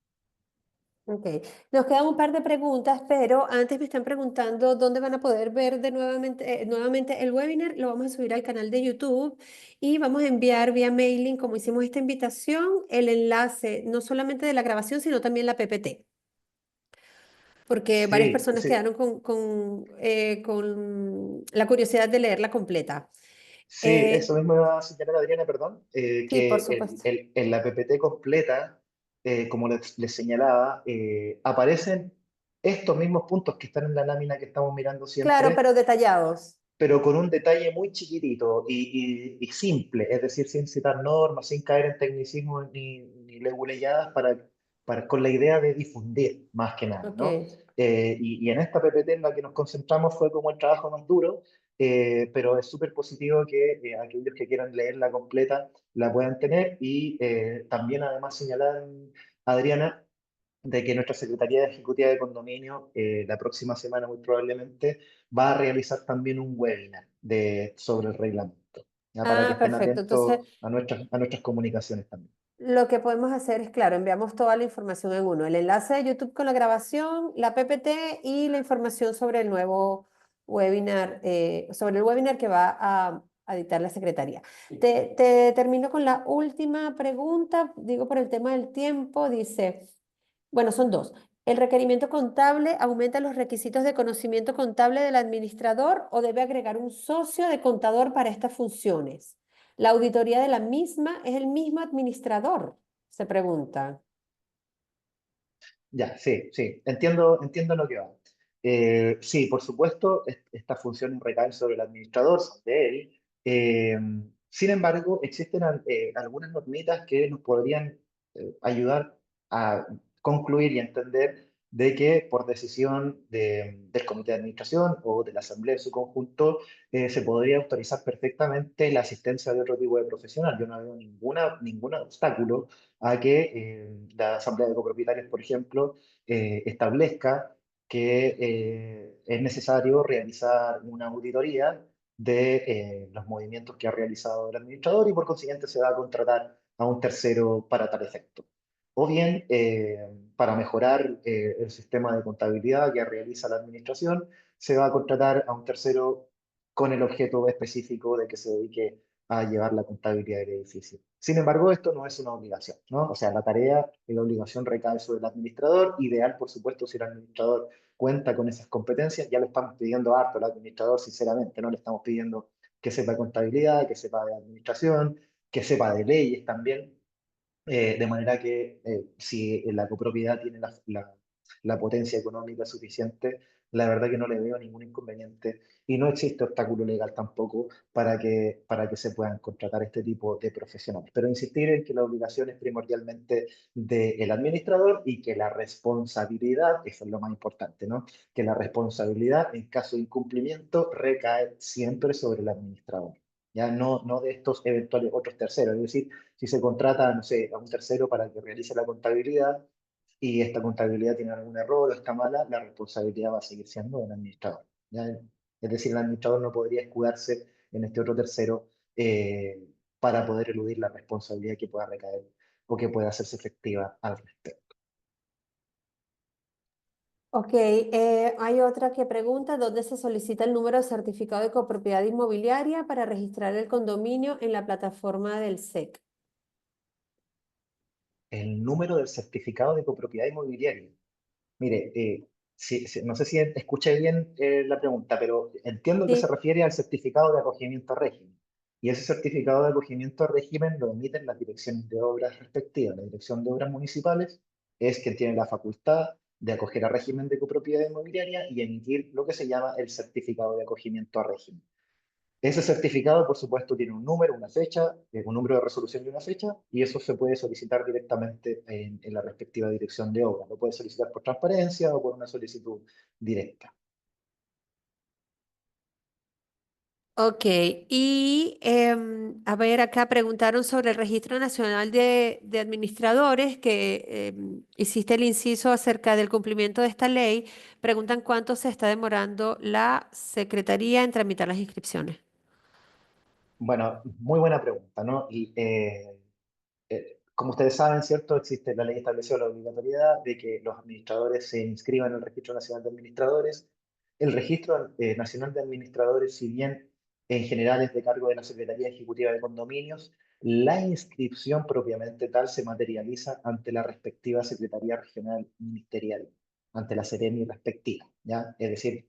[SPEAKER 2] Ok, nos quedan un par de preguntas, pero antes me están preguntando dónde van a poder ver nuevamente el webinar. Lo vamos a subir al canal de YouTube y vamos a enviar vía mailing, como hicimos esta invitación, el enlace no solamente de la grabación, sino también la PPT, porque varias
[SPEAKER 1] Sí,
[SPEAKER 2] personas
[SPEAKER 1] sí,
[SPEAKER 2] quedaron con la curiosidad de leerla completa.
[SPEAKER 1] sí, eso
[SPEAKER 2] Eh,
[SPEAKER 1] mismo iba a señalar Adriana, perdón,
[SPEAKER 2] sí, por
[SPEAKER 1] que
[SPEAKER 2] supuesto.
[SPEAKER 1] en la PPT completa, como les señalaba, aparecen estos mismos puntos que están en la lámina que estamos mirando
[SPEAKER 2] Claro,
[SPEAKER 1] siempre,
[SPEAKER 2] pero detallados.
[SPEAKER 1] pero con un detalle muy chiquitito y simple, es decir, sin citar normas, sin caer en tecnicismos ni leguleyadas, con la idea de difundir más que nada,
[SPEAKER 2] Ok.
[SPEAKER 1] ¿no? Y en esta PPT en la que nos concentramos fue como el trabajo más duro, pero es súper positivo que aquellos que quieran leerla completa la puedan tener y también además señalar, Adriana, de que nuestra Secretaría Ejecutiva de Condominio la próxima semana muy probablemente va a realizar también un webinar sobre el reglamento, ¿ya? Para que
[SPEAKER 2] Ah,
[SPEAKER 1] estén
[SPEAKER 2] perfecto. Entonces,
[SPEAKER 1] atentos a nuestras comunicaciones también.
[SPEAKER 2] lo que podemos hacer es, claro, enviamos toda la información en uno, el enlace de YouTube con la grabación, la PPT y la información sobre el nuevo webinar, sobre el webinar que va a dictar la Secretaría. Te termino con la última pregunta, digo por el tema del tiempo, dice, bueno, son dos. ¿El requerimiento contable aumenta los requisitos de conocimiento contable del administrador o debe agregar un socio de contador para estas funciones? ¿La auditoría de la misma es el mismo administrador? Se pregunta.
[SPEAKER 1] Ya, sí, sí, entiendo lo que va. Sí, por supuesto, estas funciones recaen sobre el administrador, son de él. Eh, Sin embargo, existen algunas normitas que nos podrían ayudar a concluir y entender de que por decisión del comité de administración o de la asamblea en su conjunto, se podría autorizar perfectamente la asistencia de otro tipo de profesional. Yo no veo ningún obstáculo a que la Asamblea de Copropietarios, por ejemplo, establezca que es necesario realizar una auditoría de los movimientos que ha realizado el administrador y por consiguiente se va a contratar a un tercero para tal efecto. O bien, para mejorar el sistema de contabilidad que realiza la administración, se va a contratar a un tercero con el objeto específico de que se dedique a llevar la contabilidad del edificio. Sin embargo, esto no es una obligación, ¿no? O sea, la tarea y la obligación recae sobre el administrador, ideal, por supuesto, si el administrador cuenta con esas competencias, ya le estamos pidiendo harto al administrador, sinceramente, no le estamos pidiendo que sepa contabilidad, que sepa de administración, que sepa de leyes también, de manera que si la copropiedad tiene la potencia económica suficiente, la verdad que no le veo ningún inconveniente y no existe obstáculo legal tampoco para que se puedan contratar este tipo de profesionales. Pero insistir en que la obligación es primordialmente del administrador y que la responsabilidad, eso es lo más importante, ¿no? Que la responsabilidad en caso de incumplimiento recae siempre sobre el administrador. Ya no de estos eventuales otros terceros, es decir, si se contrata, no sé, a un tercero para que realice la contabilidad y esta contabilidad tiene algún error o está mala, la responsabilidad va a seguir siendo del administrador, ¿ya? Es decir, el administrador no podría escudarse en este otro tercero para poder eludir la responsabilidad que pueda recaer o que pueda hacerse efectiva al respecto.
[SPEAKER 2] Ok, hay otra que pregunta, ¿dónde se solicita el número de certificado de copropiedad inmobiliaria para registrar el condominio en la plataforma del SEC?
[SPEAKER 1] El número del certificado de copropiedad inmobiliaria. Mire, no sé si escuché bien la pregunta, pero entiendo que se
[SPEAKER 2] Sí.
[SPEAKER 1] refiere al certificado de acogimiento a régimen. Y ese certificado de acogimiento a régimen lo emiten las direcciones de obras respectivas. La dirección de obras municipales es quien tiene la facultad de acoger a régimen de copropiedad inmobiliaria y emitir lo que se llama el certificado de acogimiento a régimen. Ese certificado, por supuesto, tiene un número, una fecha, un número de resolución y una fecha, y eso se puede solicitar directamente en la respectiva dirección de obra. Lo puede solicitar por transparencia o por una solicitud directa.
[SPEAKER 2] Ok, y a ver, acá preguntaron sobre el Registro Nacional de Administradores, que hiciste el inciso acerca del cumplimiento de esta ley. Preguntan cuánto se está demorando la Secretaría en tramitar las inscripciones.
[SPEAKER 1] Bueno, muy buena pregunta, ¿no? Como ustedes saben, ¿cierto? Existe, la ley estableció la obligatoriedad de que los administradores se inscriban en el Registro Nacional de Administradores. El Registro Nacional de Administradores, si bien en general es de cargo de la Secretaría Ejecutiva de Condominios, la inscripción propiamente tal se materializa ante la respectiva Secretaría Regional Ministerial, ante la SEREMI respectiva, ¿ya? Es decir,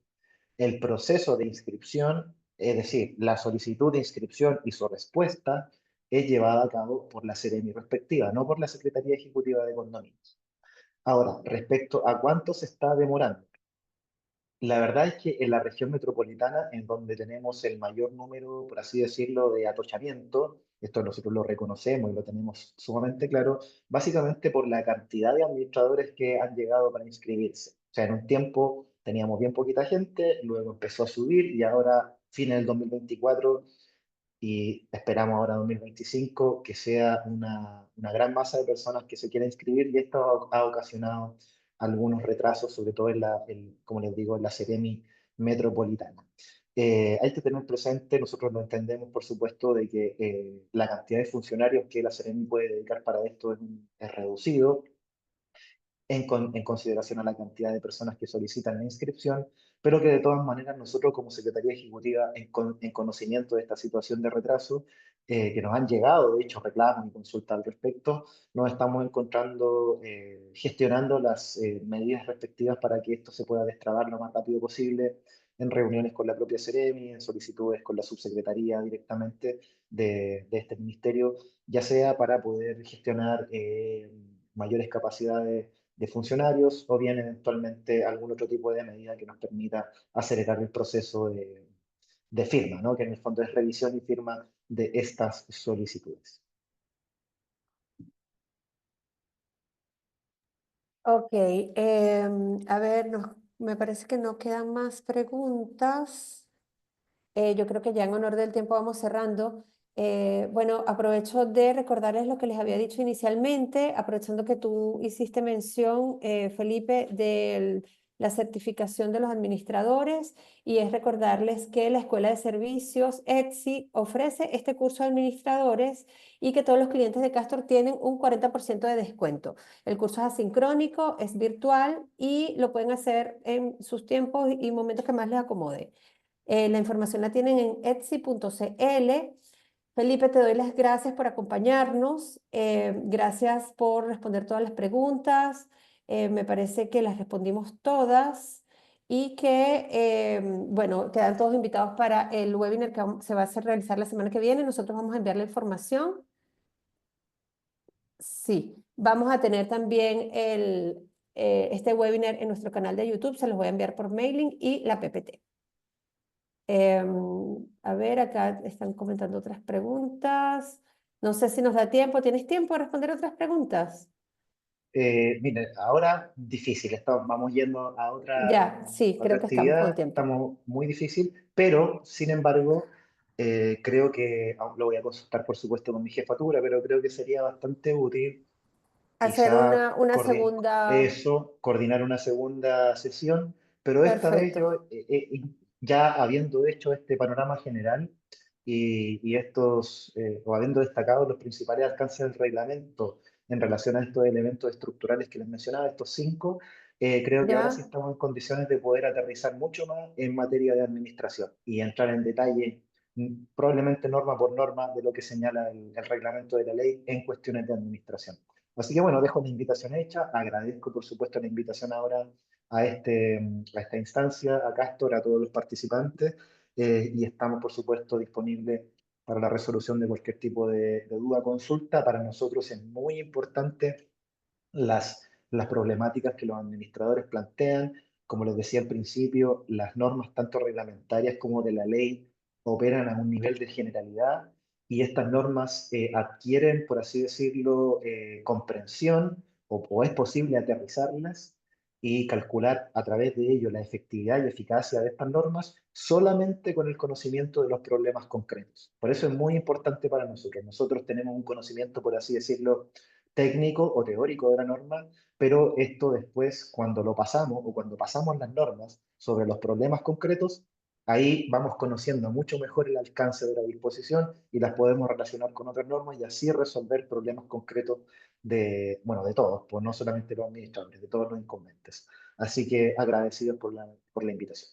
[SPEAKER 1] el proceso de inscripción, es decir, la solicitud de inscripción y su respuesta, es llevada a cabo por la SEREMI respectiva, no por la Secretaría Ejecutiva de Condominios. Ahora, respecto a cuánto se está demorando, la verdad es que en la región metropolitana, en donde tenemos el mayor número, por así decirlo, de atochamiento, esto nosotros lo reconocemos y lo tenemos sumamente claro, básicamente por la cantidad de administradores que han llegado para inscribirse. O sea, en un tiempo teníamos bien poquita gente, luego empezó a subir y ahora, fines del 2024, y esperamos ahora 2025 que sea una gran masa de personas que se quieran inscribir y esto ha ocasionado algunos retrasos, sobre todo como les digo, en la Seremi metropolitana. Hay que tener presente, nosotros lo entendemos, por supuesto, de que la cantidad de funcionarios que la Seremi puede dedicar para esto es reducido en consideración a la cantidad de personas que solicitan la inscripción, pero que de todas maneras nosotros como Secretaría Ejecutiva, en conocimiento de esta situación de retraso, que nos han llegado, de hecho, reclamos y consultas al respecto, nos estamos encontrando, gestionando las medidas respectivas para que esto se pueda destrabar lo más rápido posible en reuniones con la propia Seremi, en solicitudes con la subsecretaría directamente de este ministerio, ya sea para poder gestionar mayores capacidades de funcionarios o bien eventualmente algún otro tipo de medida que nos permita acelerar el proceso de firma, ¿no? Que en el fondo es revisión y firma de estas solicitudes.
[SPEAKER 2] Ok, a ver, me parece que no quedan más preguntas. Yo creo que ya en honor del tiempo vamos cerrando. Bueno, aprovecho de recordarles lo que les había dicho inicialmente, aprovechando que tú hiciste mención, Felipe, de la certificación de los administradores, y es recordarles que la Escuela de Servicios ETSI ofrece este curso de administradores y que todos los clientes de Castor tienen un 40% de descuento. El curso es asincrónico, es virtual y lo pueden hacer en sus tiempos y momentos que más les acomode. La información la tienen en etsy.cl. Felipe, te doy las gracias por acompañarnos. Gracias por responder todas las preguntas. Me parece que las respondimos todas y que, bueno, quedan todos invitados para el webinar que se va a hacer realizar la semana que viene. Nosotros vamos a enviar la información. Sí, vamos a tener también este webinar en nuestro canal de YouTube. Se los voy a enviar por mailing y la PPT. A ver, acá están comentando otras preguntas. No sé si nos da tiempo. ¿Tienes tiempo de responder otras preguntas?
[SPEAKER 1] Mire, ahora difícil, vamos yendo
[SPEAKER 2] Ya, sí,
[SPEAKER 1] otra
[SPEAKER 2] creo que estamos con
[SPEAKER 1] actividad,
[SPEAKER 2] tiempo.
[SPEAKER 1] estamos muy difícil, pero sin embargo, creo que, aún lo voy a consultar por supuesto con mi jefatura, pero creo que sería bastante útil
[SPEAKER 2] Hacer
[SPEAKER 1] quizá
[SPEAKER 2] una segunda.
[SPEAKER 1] coordinar una segunda sesión, pero esta vez
[SPEAKER 2] Perfecto.
[SPEAKER 1] yo, ya habiendo hecho este panorama general y estos, o habiendo destacado los principales alcances del reglamento en relación a estos elementos estructurales que les mencionaba, estos cinco, creo que ahora sí
[SPEAKER 2] Ya.
[SPEAKER 1] estamos en condiciones de poder aterrizar mucho más en materia de administración y entrar en detalle, probablemente norma por norma, de lo que señala el reglamento de la ley en cuestiones de administración. Así que bueno, dejo la invitación hecha. Agradezco, por supuesto, la invitación ahora a esta instancia, a Castor, a todos los participantes, y estamos, por supuesto, disponibles para la resolución de cualquier tipo de duda o consulta. Para nosotros es muy importante las problemáticas que los administradores plantean. Como les decía al principio, las normas tanto reglamentarias como de la ley operan a un nivel de generalidad y estas normas adquieren, por así decirlo, comprensión o es posible aterrizarlas y calcular a través de ello la efectividad y eficacia de estas normas solamente con el conocimiento de los problemas concretos. Por eso es muy importante para nosotros. Nosotros tenemos un conocimiento, por así decirlo, técnico o teórico de la norma, pero esto después, cuando lo pasamos o cuando pasamos las normas sobre los problemas concretos, ahí vamos conociendo mucho mejor el alcance de la disposición y las podemos relacionar con otras normas y así resolver problemas concretos de, bueno, de todos, pues no solamente los administradores, de todos los incumbentes. Así que agradecidos por la invitación.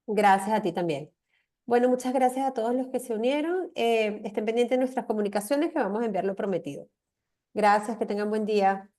[SPEAKER 2] Gracias a ti también. Bueno, muchas gracias a todos los que se unieron. Estén pendientes de nuestras comunicaciones que vamos a enviar lo prometido. Gracias, que tengan buen día.